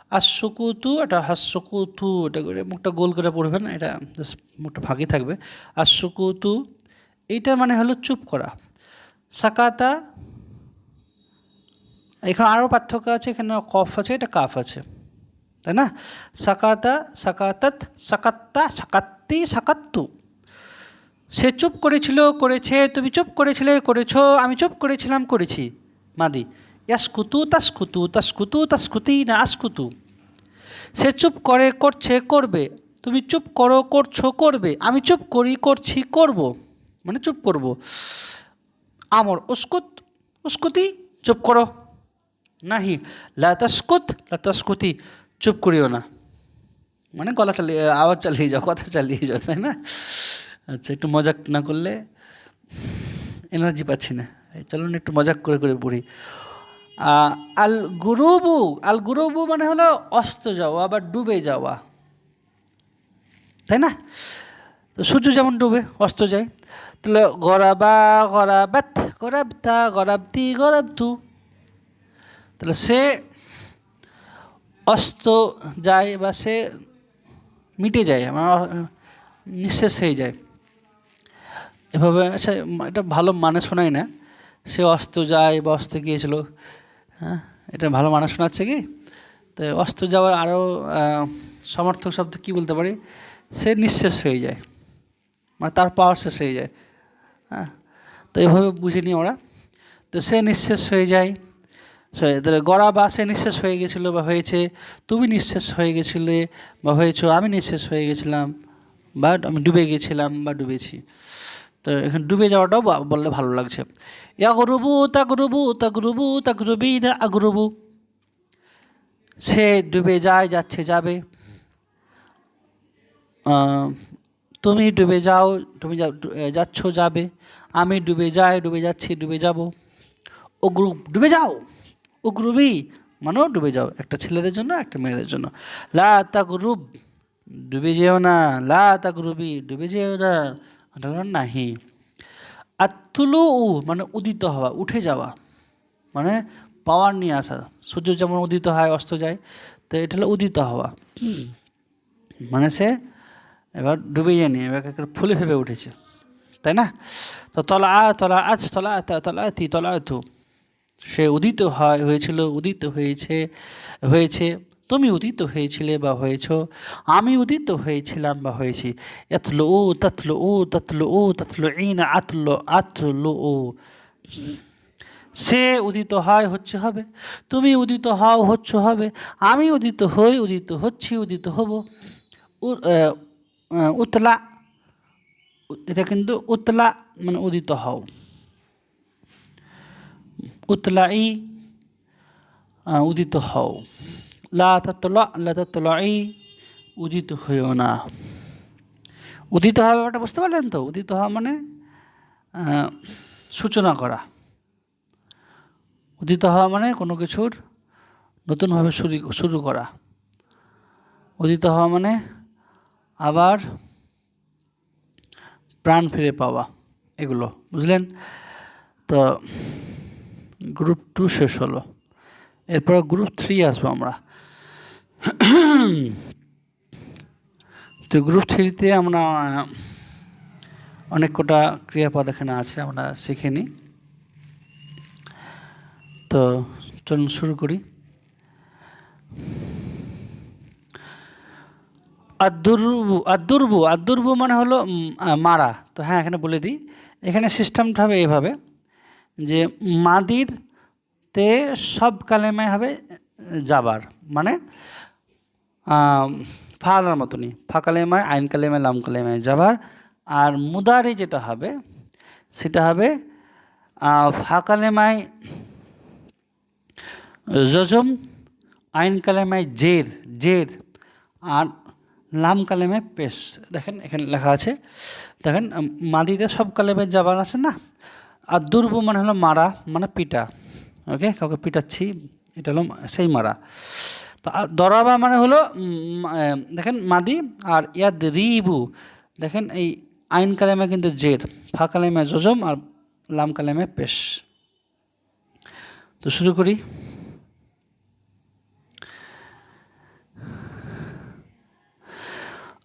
আসুকুতু, এটা হাসুকুতু, এটা করে মুখটা গোল করে পড়বেন, এটা জাস্ট মুখটা ফাঁকি থাকবে। আসুকুতু, এইটা মানে হলো চুপ করা। সাকাতা, এখানে আরও পার্থক্য আছে, এখানে কফ আছে, এটা কাফ আছে, তাই না? সাকাতা, সাকাতাত, সাকাত্তা, সাকাত্তি, সাকাত্তু। সে চুপ করেছিল, করেছে। তুমি চুপ করেছিলে, করেছ। আমি চুপ করেছিলাম, করেছি। মাদি ইয়াসকুতু, তাসকুতু, তাসকুতু, তাসকুতি, না আসকুতু। সে চুপ করে, করছে, করবে। তুমি চুপ করো, করছো, করবে। আমি চুপ করি, করছি, করব। মানে চুপ করব। আমর উস্কুত, উস্কুতি, চুপ করো। নাহি লা তাসকুত, লা তাসকুতি, চুপ করিও না। মানে গলা চালিয়ে, আওয়াজ চালিয়ে যাও, কথা চালিয়ে যাও, তাই না? আচ্ছা, একটু মজা না করলে এনার্জি পাচ্ছি না। চলুন একটু মজাক করে করে পড়ি। আল গুরুবু, আল গুরুবু মানে হলো অস্ত যাওয়া বা ডুবে যাওয়া, তাই না? তো সূর্য যেমন ডুবে অস্ত যায়, তাহলে গরাবা গরাবাত গরাবতা গরাবতি গরাবতু, তাহলে সে অস্ত যায় বা সে মিটে যায়, আমার নিঃশেষ হয়ে যায় এভাবে। আচ্ছা, এটা ভালো মানে শোনায় না, সে অস্ত যায় বা অস্ত গিয়েছিল, হ্যাঁ, এটা ভালো মানে শোনাচ্ছে কি? তো অস্ত যাওয়ার আরও সমর্থক শব্দ কী বলতে পারি? সে নিঃশেষ হয়ে যায়, মানে তার পাওয়ার শেষ হয়ে যায়, হ্যাঁ। তো এভাবে বুঝে নিই আমরা। তো সে নিঃশেষ হয়ে যায়, তাহলে গড়া বা সে নিঃশেষ হয়ে গেছিলো বা হয়েছে, তুমি নিঃশেষ হয়ে গেছিলে বা হয়েছো, আমি নিঃশেষ হয়ে গেছিলাম বা আমি ডুবে গেছিলাম বা ডুবেছি। তো এখানে ডুবে যাওয়াটাও বললে ভালো লাগছে। ইয়াগরুবু তাগরুবু তাগরুবু তাগরুবিনা আগরুবু, সে ডুবে যায়, যাচ্ছে, যাবে। তুমি ডুবে যাও, তুমি যাচ্ছ, যাবে। আমি ডুবে যাই, ডুবে যাচ্ছি, ডুবে যাব। ও গ্রুপ ডুবে যাও, ও গ্রুবই মানেও ডুবে যাও, একটা ছেলেদের জন্য একটা মেয়েদের জন্য। লা তাগরুব, ডুবে যেও না। লা তাগরুবি, ডুবে যেও না, ওটা হলো নাহি। আতুলু মানে উদিত হওয়া, উঠে যাওয়া, মানে পাওয়ার নিয়ে আসা। সূর্য যেমন উদিত হয় অস্ত যায়, তো এটা হলো উদিত হওয়া, মানে সে এবার ডুবে যায়নি, এবার ফুলে ফেপে উঠেছে, তাই না? তো তলা তলা আজ তলা তলা তি তলা থু, সে উদিত হয়েছিল, উদিত হয়েছে, হয়েছে। তুমি উদিত হয়েছিলে বা হয়েছ, আমি উদিত হয়েছিলাম বা হয়েছি। এতলো ও ততলো ও ততলো ও ততলো ইন আতলো আতলো ও, সে উদিত হয়, হচ্ছে, হবে। তুমি উদিত হও, হচ্ছ, হবে। আমি উদিত হই, উদিত হচ্ছি, উদিত হব। উতলা, এটা কিন্তু উতলা মানে উদিত হও। উতলাই উদিত হও। লা তাতলা লা তাতলাই, উদিত হইও না। উদিত হওয়া ব্যাপারটা বুঝতে পারলেন তো? উদিত হওয়া মানে সূচনা করা। উদিত হওয়া মানে কোনো কিছুর নতুনভাবে শুরু করা। উদিত হওয়া মানে আবার প্রাণ ফিরে পাওয়া, এগুলো বুঝলেন তো? গ্রুপ 2 শেষ হলো, এরপর গ্রুপ 3 আসবো আমরা। তো গ্রুপ 3-তে আমরা অনেক কটা ক্রিয়াপদ এখানে আছে, আমরা শিখে নিই। তো চলুন শুরু করি। আদুরবু, আদুরবু, আদুরবু মানে হলো মারা। তো হ্যাঁ, এখানে বলে দিই, এখানে সিস্টেমটা হবে এভাবে যে মাদির তে সব কালেমায় হবে যাবার, মানে ফালার মতনই, ফা কালেমায়, আইন কালেমায়, লাম কালেমায় যাবার। আর মুদারি যেটা হবে সেটা হবে ফা কালেমায় জজম, আইন কালেমায় জের জের, আর লাম কালেমায় পেশ। দেখেন এখানে লেখা আছে, দেখেন মাদিতে সব কালেমায় যাবার আছে না। আর দুর্বু মানে হলো মারা, মানে পিটা, ওকে, কাউকে পিটাচ্ছি, এটা হলো সেই মারা। তো দরাবা মানে হলো দেখেন মাদি। আর ইয়াদ রিবু, দেখেন এই আইন কালেমা কিন্তু জের, ফা কালেমা জজম, আর লাম কালেমা পেশ। তো শুরু করি।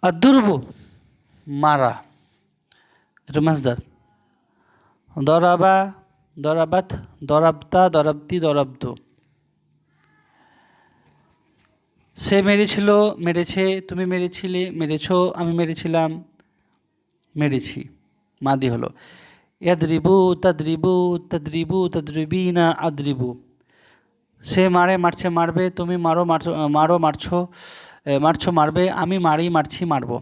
আদুরবু মারা, এটা মাসদার। দরাবা দরাবাত দরাবতা দরাবতি দরাবতু, সে মেরেছিল, মেরেছে। তুমি মেরেছিলে, মেরেছো। আমি মেরেছিলাম, মেরেছি। মাদি হলো। ইয়াদরিবু তাদরিবু তাদরিবু তাদরিবিনা আদরিবু, সে মারে, মারছে, মারবে। তুমি মারো, মারছো, মারো, মারছো, মারছো, মারবে। আমি মারি, মারছি, মারবো।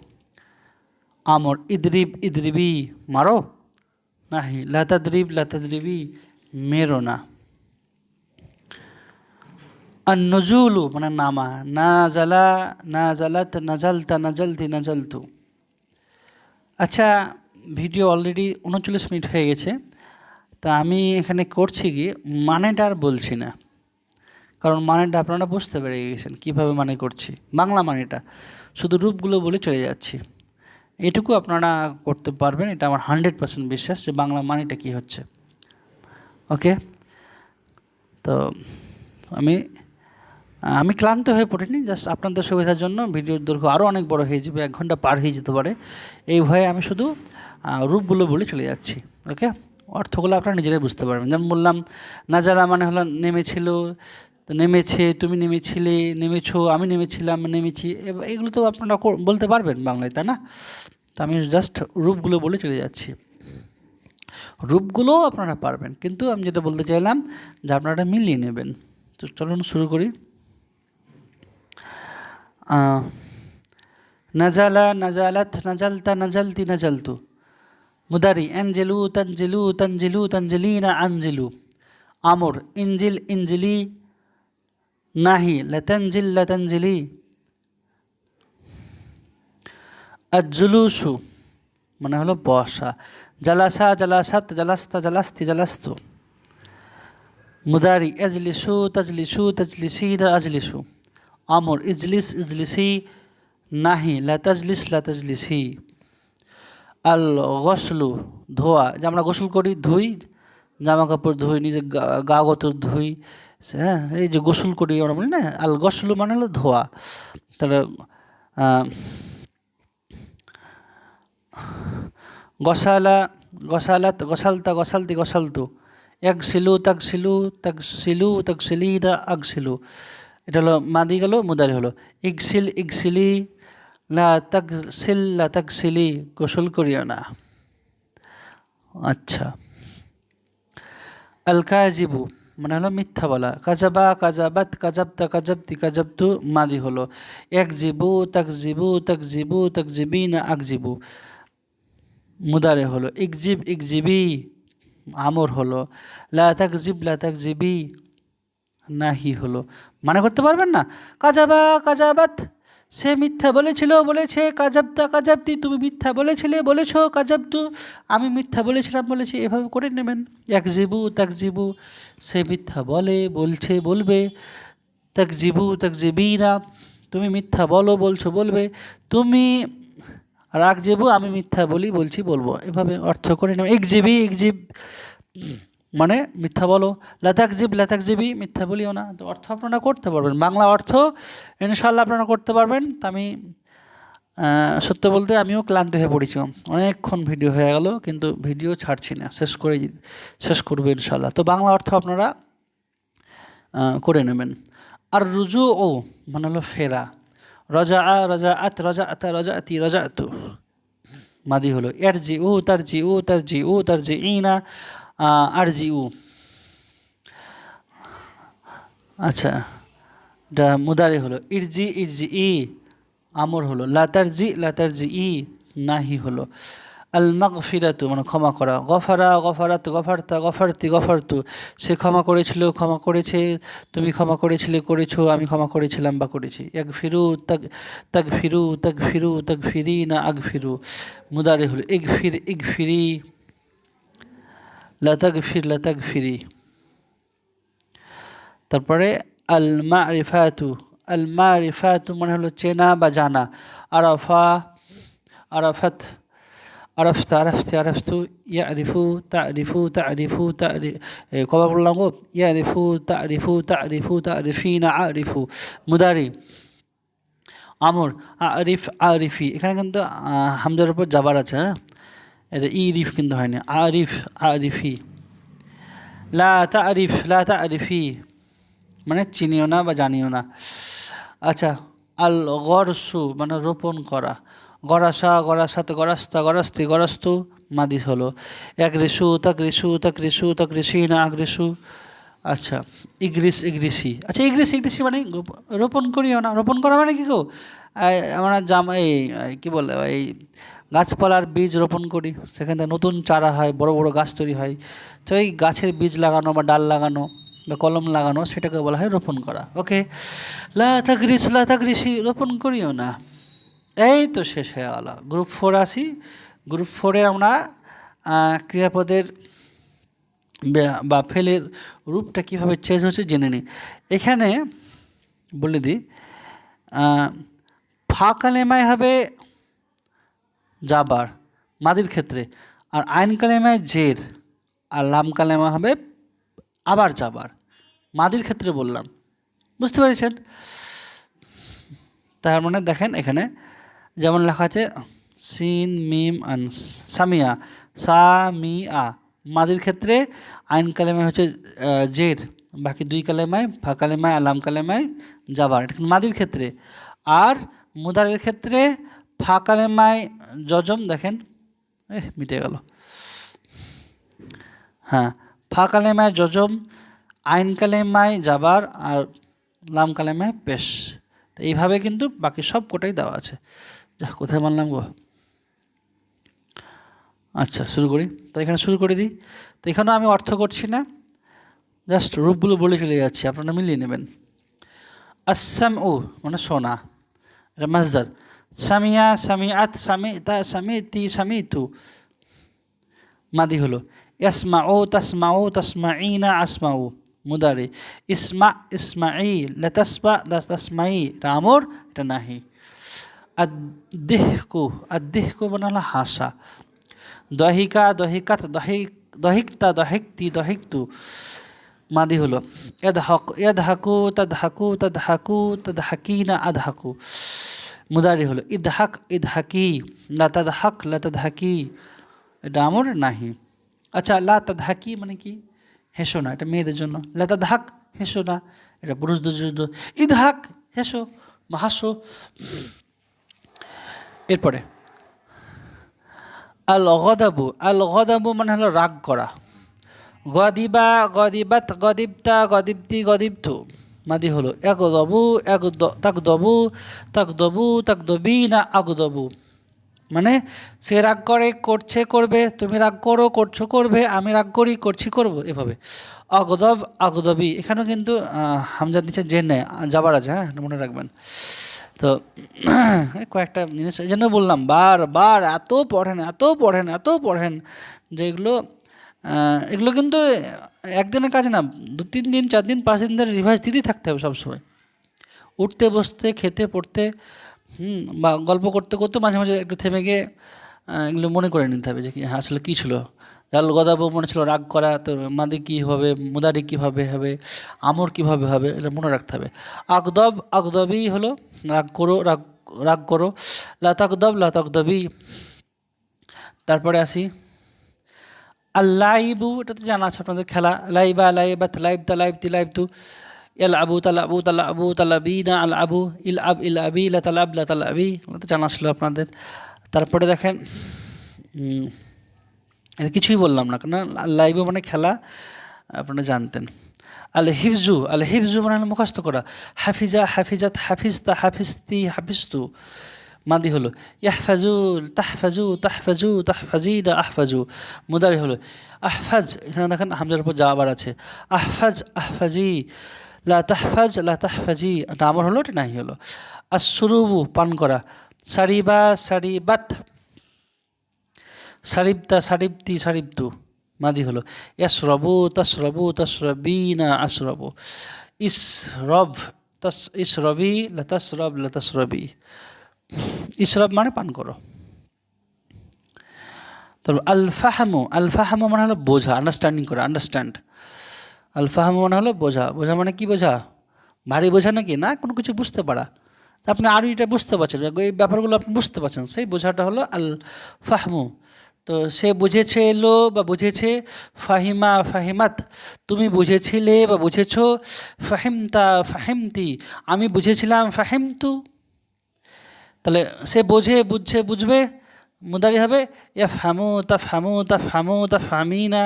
আমর ইদরিব ইদরিবি, মারো। নাহি লা তাদরিব লা তাদরিবি, মেরো না। আর নজুলু মানে নামা, না জালা না জালাত নাজালতা নাজালতি নাজালতু। আচ্ছা, ভিডিও অলরেডি 39 মিনিট হয়ে গেছে, তা আমি এখানে করছি কি মানেটা আর বলছি না, কারণ মানেটা আপনারা বুঝতে পেরে গেছেন কীভাবে মানে করছি। বাংলা মানেটা শুধু রূপগুলো বলে চলে যাচ্ছি, এটুকু আপনারা করতে পারবেন, এটা আমার 100% বিশ্বাস যে বাংলা মানেটা কী হচ্ছে। ওকে, তো আমি আমি ক্লান্ত হয়ে পড়িনি, জাস্ট আপনাদের সুবিধার জন্য ভিডিওর দৈর্ঘ্য আরও অনেক বড় হয়ে যাবে, 1 ঘন্টা পার হয়ে যেতে পারে, এই ভয়ে আমি শুধু রূপগুলো বলে চলে যাচ্ছি। ওকে, অর্থগুলো আপনারা নিজেরাই বুঝতে পারবেন। যেমন বললাম নাজারা মানে হলো নেমেছিল, তো নেমেছে, তুমি নেমেছিলে, নেমেছো, আমি নেমেছিলাম, নেমেছি, এগুলো তো আপনারা বলতে পারবেন বাংলায়, তাই না? তো আমি জাস্ট রূপগুলো বলে চলে যাচ্ছি, রূপগুলোও আপনারা পারবেন, কিন্তু আমি যেটা বলতে চাইলাম যে আপনারা মিলিয়ে নেবেন। তো চলুন শুরু করি। নাজালা, নাজালাত, নাজালতা, নাজালতি, নাজালতু। মুদারি আনজেলু, তানজেলু, তানজেলু, তানজেলিনা, আনজেলু। আমর ইনজিল, ইনজিলি। নাহি লাতানজিল, লাতানজিলি। আজলুসু মানে হলো বসা। জালাসা, জালাসাত, জালাস্তা, জালাস্তি, জালাস্তু। মুদারি আজলিসু, তাজলিসু, তাজলিসিনা, আজলিসু। আমর ইজলিস, ইজলিসি। নাহি লা তাজলিস, লা তাজলিসি। আল গসলু ধোয়া, যে আমরা গোসল করি, ধুই, জামা কাপড় ধুই, নিজের গা গতর ধুই, হ্যাঁ, এই যে গোসল করি আমরা বলি না, আল গসলু মানে হলো ধোয়া। তাহলে গসালা, গসালাত, গসালতা, গসালতি, গসালতু। একসিলু, তাকসিলু, তাকসিলু, তাকসিলিনা, আগসিলু। এটা হলো মাদি গেল, মুদারি হলো ইগসিল, ইগসিলি। লা তাকসিল, লা তাকসিলি, গোসল করিও না। আচ্ছা, আল কাজিবু মানে হলো মিথ্যা বলা। কাজাবা, কাজাবাত, কাজাবতা, কাজাবতি, কাজাবতু মাদি হলো একজিবু, তাকজিবু, তাকজিবু, তাকজিবিনা, আকজিবু। মুদারে হলো ইকজিব, ইকজিবি। আমর হলো লা তাকজিব, লা তাকজিবি। নাহি হলো মানে করতে পারবেন না। কাজাবা, কাজাবাত, সে মিথ্যা বলেছিল, বলেছে। কাজাবতা, কাজাবতি, তুমি মিথ্যা বলেছিলে, বলেছো। কাজাবতু, আমি মিথ্যা বলেছিলাম, বলেছি, এভাবে করে নেবেন। একজিবু, তাকজিবু, সে মিথ্যা বলে, বলছে, বলবে। তাকজিবু, তাকজিবিনা, তুমি মিথ্যা বলো, বলছো, বলবে। তুমি রাগজিবু, আমি মিথ্যা বলি, বলছি, বলবো, এভাবে অর্থ করে নেবেন। একজিবি, একজিব মানে মিথ্যা বলো। লাতাকজিব, লাতাকজিবি, মিথ্যা বলিও না। তো অর্থ আপনারা করতে পারবেন, বাংলা অর্থ ইনশাল্লাহ আপনারা করতে পারবেন। তো আমি সত্য বলতে আমিও ক্লান্ত হয়ে পড়েছি, অনেকক্ষণ ভিডিও হয়ে গেল, কিন্তু ভিডিও ছাড়ছি না, শেষ করবো ইনশাল্লাহ। তো বাংলা অর্থ আপনারা করে নেবেন। আর রুজু ও মানে হলো ফেরা। রজা আ, রজা আত, রজা আতা, রজা আতি, রজা আতু মাদি হলো এরজি উ, তারজি উ, তারজি উ, তারজি ইনা, আরজি উ। আচ্ছা, এটা মুদারি হলো ইরজি, ইরজি ই। আমর হলো লাতারজি, লাতারজি ই। নাহি হলো আল মাগফিরাতু মানে ক্ষমা করা। গফারা, গফারাত, গফারতা, গফারতি, গফারতু, সে ক্ষমা করেছিল, ক্ষমা করেছে। তুমি ক্ষমা করেছিলে, করেছো। আমি ক্ষমা করেছিলাম বা করেছি। এক ফিরু, তাক ফিরু, তাক ফিরু, তাক ফিরি না, আগ ফিরু। মুদারি হলো ইগ ফির, ইগ ফিরি। লাতাক ফির, লাতাক ফিরি। তারপরে আল মারিফাতু, আল মারিফাতু মানে হলো চেনা বা জানা। আরাফা, আরাফাত, আরফতা, আরফতি, আরফতু। ইয়ারিফু, তারিফু, তারিফু, কবার বললাম গো? ইয়ারিফু, তারিফু, তারিফু, তারিফিনা, আরিফু। মুদারি আমর আরিফ, আরিফি। এখানে কিন্তু হামজার উপর জাবার আছে, হ্যাঁ, এটা ইরিফ কিন্তু হয়নি। আরিফ, আরিফি। লা তারিফ, লা তারিফি মানে চিনিও না বা জানিও না। আচ্ছা, আল গরসু মানে রোপণ করা। গরাসা, গরাসাত, গরাস্তা, গরাস্তি, গরাস্তু মাদি হলো এক ঋষু, তাক ঋষু, তাক ঋষু, তাক ঋষি না, আগ ঋষু। আচ্ছা, ইগ্রিস, ইগ্রিসি। আচ্ছা, ইগ্রিস, ইগ্রিসি মানে রোপণ করিও না। রোপণ করা মানে কি গো? আমরা এই কী বলে, এই গাছপালার বীজ রোপণ করি, সেখান থেকে নতুন চারা হয়, বড় বড় গাছ তৈরি হয়। তো এই গাছের বীজ লাগানো বা ডাল লাগানো বা কলম লাগানো, সেটাকে বলা হয় রোপণ করা। ওকে, লা তাগরিস, লা তাগরিসি, রোপণ করিও না। এই তো শেষ হয়ে গেল। গ্রুপ 4 আসি। গ্রুপ 4-এ আমরা ক্রিয়াপদের বা ফেলের রূপটা কীভাবে চেঞ্জ হচ্ছে জেনে নিই। এখানে বলে দিই, ফা কালেমায় হবে জাবার মাদির ক্ষেত্রে, আর আইন কালেমায় জের, আর লাম কালেমা হবে আবার জাবার মাদির ক্ষেত্রে বললাম। বুঝতে পেরেছেন? তার মানে দেখেন এখানে যেমন লেখা আছে সিন মিম আন সামিয়া, সামিয়া মাদির ক্ষেত্রে, আইন কালেমায় হচ্ছে জের, বাকি দুই কালেমায় ফা কালেমায় আলাম কালেমায় জাবার, এটা কিন্তু মাদির ক্ষেত্রে। আর মুদারের ক্ষেত্রে ফা কালেমায় জজম, দেখেন মিটে গেল, হ্যাঁ ফা কালেমায় জজম, আইন কালেমায় জাবার, আর লাম কালেমায় পেশ। তো এইভাবে কিন্তু বাকি সব কোটাই দেওয়া আছে। যা কোথায় মানলাম গো। আচ্ছা শুরু করি, তো এখানে শুরু করে দিই। তো এখানেও আমি অর্থ করছি না, জাস্ট রূপগুলো বলে চলে যাচ্ছি, আপনারা মিলিয়ে নেবেন। আসাম ও মানে শোনা, এটা মাজদার। সামিয়া সামিআত সামিতা সামিতি সামিতু মাদি হলো। ইয়াসমাউ তাসমাউ তাসমাইনা আসমাউ মুদারি। ইসমা ইসমাই লাতাসবা তাসমাই, এটা আমর, এটা নাহি। আদ্দিহকু আদ্দিহকু মানে হলো হাসা। দহিকা দহিকাত দহিকতা দহিকতি দহিকতু মাদি হলো। এদহক এদহাকু তদহাকু তদহাকু তদহাকিনা আদহাকু মুদারি হলো। ইদহাক ইদহাকি লা তদহাক লা তদহাকি, এটা আমর নাহি। আচ্ছা লা তদহাকি মানে কি? হেসো না, এটা মেয়েদের জন্য। লা তদহাক হেসো না, এটা পুরুষদের জন্য। ইদহাক হেসো বা হাসো। এরপরে আল গদাবু, আল গদাবু মানে হলো রাগ করা। গদিবা গদিবাত গদিবতা গদিবতি গদিবতু মাদি হলো। এক দবু এক তাক দবু তাক দবু তাক দবি না আগ দবু, মানে সে রাগ করে করছে করবে, তুমি রাগ করো করছো করবে, আমি রাগ করি করছি করব, এভাবে। অগদব আগদবি, এখানেও কিন্তু হামজার নিচে জেনে যাবার আছে, হ্যাঁ মনে রাখবেন। তো কয়েকটা জিনিস এই জন্য বললাম, বার এত পড়েন এত পড়েন এত পড়েন, যে এগুলো কিন্তু একদিনের কাজ না, 2-3 দিন 4 দিন 5 দিন ধরে রিভাইজ দিতেই থাকতে হবে সবসময়। উঠতে বসতে খেতে পড়তে বা গল্প করতে করতে মাঝে মাঝে একটু থেমে গিয়ে এগুলো মনে করে নিতে হবে যে কি হ্যাঁ আসলে কী ছিল। জাল গদাবো মনে ছিল রাগ করা, তো মাদি কী হবে, মুদারি কীভাবে হবে, আমর কীভাবে হবে, এটা মনে রাখতে হবে। আকদব আকদবি হলো রাগ করো, রাগ রাগ করো। লাতাকদব লাতাকদবি। তারপরে আসি আল্লাইবু, এটা তো জানা আছে আপনাদের, খেলা। লাইবা লাইবাত লাইবতা লাইবতি লাইবতু। ইয়াল আবু তালাবু তালাবু তালাবিনা আল আবু ইল আব ইল আবি লা তালাব লা তালাবি, তো জানা ছিল আপনাদের। তারপরে দেখেন এটা কিছুই বললাম না, কেন লাইবু মানে খেলা, আপনারা জানতেন। আল হিফজু, আল হিফজু মানে মুখস্থ করা। হাফিজা হাফিজাত হাফিজতা হাফিজতি হাফিজতু মাদি হলো। ইয়াহফাজু তাহফাজু তাহফাজু তাহফাজিনা আহফাজু মুদারি হলো। আহফাজ, এখানে দেখেন হামজার উপর যা আবার আছে। আহফাজ আহফাজি লা তাহফাজ লা তাহফাজি, এটা আমর হলো, এটা নাহি হলো। আসরুবু পান করা। সারিবা সারিবাত সারিবতা সারিবতি সারিবতু মাদি হলো। ইয়াসরবু তাসরবু তাসরবিনা আসরবু। ইসরব ইসরবি লা তাসরব লা তাসরবি, ইসরব মানে পান করো। তারপর আল ফাহামু, আল ফাহামু মানে হলো বোঝা, আন্ডারস্ট্যান্ডিং করা, আন্ডারস্ট্যান্ড। আল ফাহামু মানে হলো বোঝা। বোঝা মানে কি বোঝা? ভারী বোঝা নাকি না, কোনো কিছু বুঝতে পারা। আপনি আরও এটা বুঝতে পারছেন, এই ব্যাপারগুলো আপনি বুঝতে পারছেন, সেই বোঝাটা হলো আল ফাহমু। তো সে বুঝেছে এলো বা বুঝেছে। ফাহিমা ফাহিমাত, তুমি বুঝেছিলে বা বুঝেছো। ফাহিমতা ফাহিমতি, আমি বুঝেছিলাম। ফাহিমতু, তাহলে সে বোঝে বুঝছে বুঝবে, মুদারি হবে। ইয়াফহামু তাফহামু তাফহামু তাফহামিনা,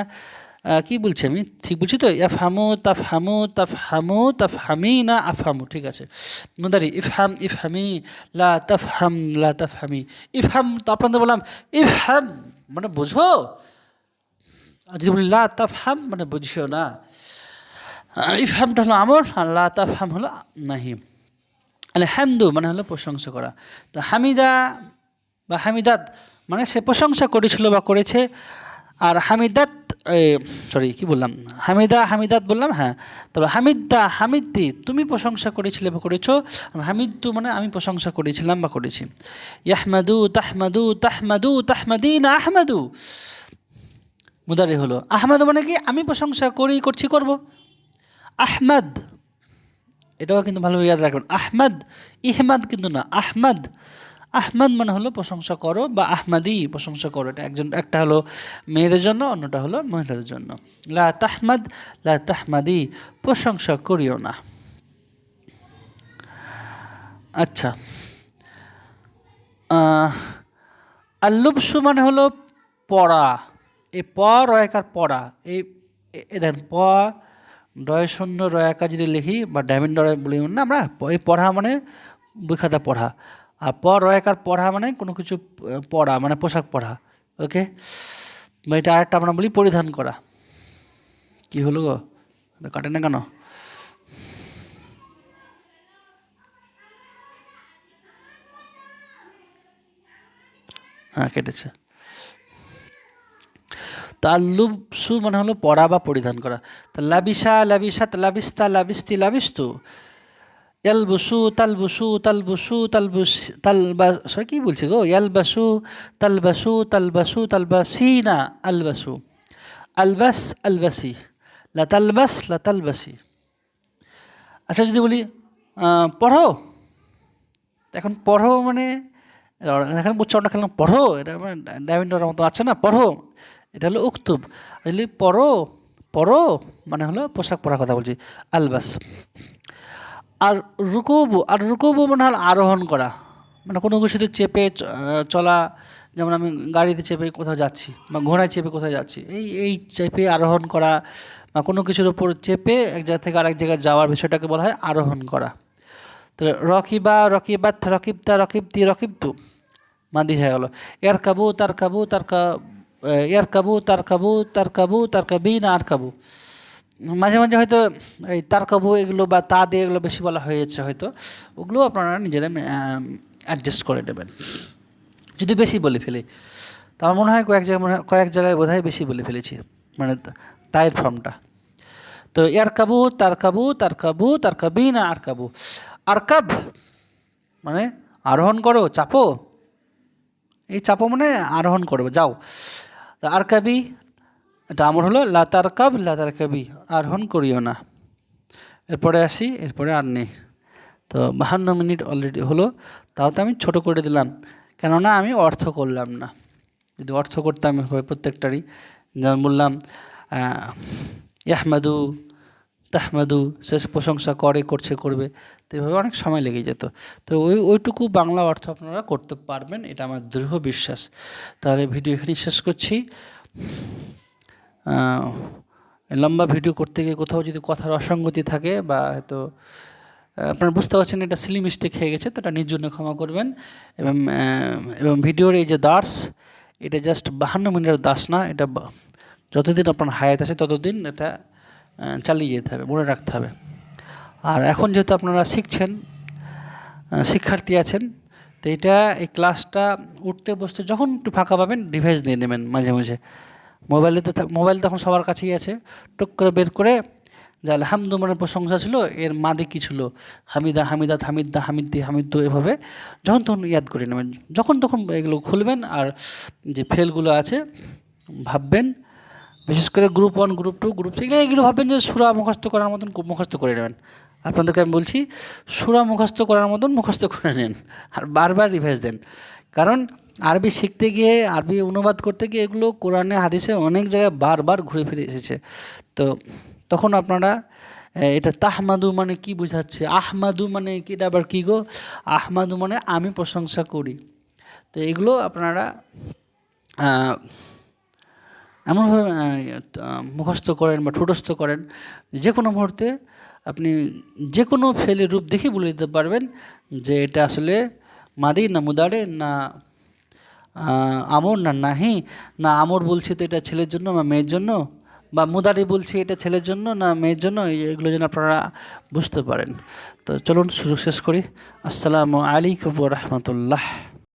কী বলছি আমি, ঠিক বলছি তো? ইয়াফহামু তাফহামু তাফহামু তাফহামিনা আফহামু, ঠিক আছে। মুদারি ইফহাম ইফহামি লা তাফহাম লা তাফহামি। ইফহাম, তো আপনাদের বললাম ইফহাম মানে বুঝো, আর যদি বলি লা তাফহাম মানে বুঝিও না। ইফহামটা হলো আমর, আর লা তাফহাম হলো নাহি। আলহামদু মানে হলো প্রশংসা করা। তো হামিদা বা হামিদাত মানে সে প্রশংসা করেছিল বা করেছে। আর হামিদাত, সরি কি বললাম, হামিদা হামিদাত বললাম, হ্যাঁ। তবে হামিদা হামিদ্দি তুমি প্রশংসা করেছিলে বা করেছো, হামিদু মানে আমি প্রশংসা করেছিলাম বা করেছি। ইয়াহমাদু তাহমাদু তাহমাদু তাহমাদিনা আহমাদু, মুদারি হলো। আহমাদু মানে কি আমি প্রশংসা করি, করছি, করব। আহমাদ, এটাও কিন্তু ভালোভাবে ইয়াদ রাখবেন, আহমাদ ইহমাদ কিন্তু না, আহমাদ। আহমাদ মানে হলো প্রশংসা করো বা আহমাদি প্রশংসা করো, এটা একটা হলো মেয়েদের জন্য, অন্যটা হলো মহিলাদের জন্য। লা তাহমাদ লা তাহমাদি, প্রশংসা করিও না। আচ্ছা, আল্লুবসু মানে হলো পড়া, এই প রয়াকার পড়া, এই দেখেন প ডয় শূন্য রয়াকার যদি লিখি বা ডায়মন্ড ডয় বলি না আমরা, এই পড়া মানে বই খাতা পড়া, আর প রয়াকার পড়া মানে কোনো কিছু পড়া মানে পোশাক পরা। ওকে, বা এটা আরেকটা আমরা বলি পরিধান করা। কি হলো গো, কাটে না কেন? হ্যাঁ কেটেছে। তাল্লুবসু মানে হলো পরা বা পরিধান করা। তো লাবিসা লাবিসাত লাবিস্তা লাবিস্তি লাবিস্তু, ইয়ালবসু তালবসু তালবসু তালবুস তালবা, সরি কি বলছি গো, ইয়ালবাসু তালবাসু তালবাসু তালবাসিনা আলবাসু, আলবাস আলবাসি, লাতালবাস লাতালবাসি। আচ্ছা যদি বলি পড়ো, এখন পড়ো মানে এখানে উচ্চারণটা খেলাম পড়ো, এটা মানে ডায়মন্ডের মতো আছে না, পড়ো, এটা হলো উক্তুব। যদি পড়ো, পড়ো মানে হলো পোশাক পরার কথা বলছি, আলবাস। আর রুকুবু, আর রুকুবু মানে হলো আরোহণ করা, মানে কোনো কিছুতে চেপে চলা, যেমন আমি গাড়িতে চেপে কোথাও যাচ্ছি বা ঘোড়ায় চেপে কোথাও যাচ্ছি, এই এই চেপে আরোহণ করা বা কোনো কিছুর উপর চেপে এক জায়গা থেকে আরেক জায়গায় যাওয়ার বিষয়টাকে বলা হয় আরোহণ করা। তো রকিবা রকিবাত রকিবতা রকিবতি রকিবতু, মাদি হয়ে গেল। এর কাবু তার কাবু তার এর কাবু তার কাবু তার কাবু তার কাবি না আর কাবু, মাঝে মাঝে হয়তো এই তার কাবু এগুলো বা তা দিয়ে এগুলো বেশি বলা হয়েছে, হয়তো ওগুলো আপনারা নিজেরা অ্যাডজাস্ট করে নেবেন যদি বেশি বলে ফেলি। তো আমার মনে হয় কয়েক জায়গায় বোধহয় বেশি বলে ফেলেছি, মানে তাইয়ের ফর্মটা। তো এর কাবু তার কাবু তার কাবু তার কাবি না আর কাবু, আর কাব মানে আরোহণ করো, চাপো, এই চাপো মানে আরোহণ করবো, যাও। তো আর কাবি, এটা আমার হলো লাতার কাব লাতার কাবি, আরোহণ করিও না। এরপরে আসি, এরপরে আর নেই। তো 52 মিনিট অলরেডি হলো, তাও তো আমি ছোট করে দিলাম, কেননা আমি অর্থ করলাম না। যদি অর্থ করতাম প্রত্যেকটারই, যেমন বললাম ইয়াহমাদু তাহমাদু, সে প্রশংসা করে, করছে, করবে, তো এভাবে অনেক সময় লেগে যেত। তো ওইটুকু বাংলা অর্থ আপনারা করতে পারবেন, এটা আমার দৃঢ় বিশ্বাস। তাহলে ভিডিও এখানেই শেষ করছি। লম্বা ভিডিও করতে গিয়ে কোথাও যদি কথার অসঙ্গতি থাকে বা হয়তো আপনারা বুঝতে পারছেন এটা সিলি মিস্টেক হয়ে গেছে, তো এটা নিজ জন্য ক্ষমা করবেন। এবং ভিডিওর এই যে দাস, এটা জাস্ট 52 মিনিটের দাস না, এটা যতদিন আপনার হায়াত আছে ততদিন এটা চালিয়ে যেতে হবে, মনে রাখতে হবে। আর এখন যেহেতু আপনারা শিখছেন, শিক্ষার্থী আছেন, তো এই ক্লাসটা উঠতে বসতে যখন একটু ফাঁকা পাবেন ডিভাইস নিয়ে নেবেন মাঝে মাঝে। মোবাইল তখন সবার কাছেই আছে, টুক করে বের করে, যে আলহামদু মানে প্রশংসা ছিল, এর মাদি কী ছিল, হামিদা হামিদাত হামিদা হামিদ্দি হামিদ্দু, এভাবে যখন তখন ইয়াদ করে নেবেন। যখন তখন এগুলো খুলবেন আর যে ফেলগুলো আছে ভাববেন, বিশেষ করে গ্রুপ 1 গ্রুপ 2 গ্রুপ 3 এগুলো ভাববেন যে সূরা মুখস্থ করার মতন মুখস্থ করে নেবেন। আপনাদেরকে আমি বলছি সূরা মুখস্থ করার মতন মুখস্থ করে নেন আর বারবার রিভাইজ দেন। কারণ আরবি শিখতে গিয়ে, আরবি অনুবাদ করতে গিয়ে এগুলো কোরআনে হাদিসে অনেক জায়গায় বারবার ঘুরে ফিরে এসেছে। তো তখন আপনারা এটা তাহমাদু মানে কি বোঝাচ্ছে, আহমাদু মানে কি, এটা আবার কী গো, আহমাদু মানে আমি প্রশংসা করি। তো এগুলো আপনারা এমনভাবে মুখস্থ করেন বা ঠোঁটস্থ করেন, যে কোনো মুহূর্তে আপনি যে কোনো ফেলের রূপ দেখে বলে দিতে পারবেন যে এটা আসলে মাদি না মুদারে না আমর না নাহি, না আমর বলছি তো এটা ছেলের জন্য বা মেয়ের জন্য, বা মুদারি বলছি এটা ছেলের জন্য না মেয়ের জন্য, এগুলো যেন আপনারা বুঝতে পারেন। তো চলুন শেষ করি। আসসালামু আলাইকুম ওয়া রাহমাতুল্লাহ।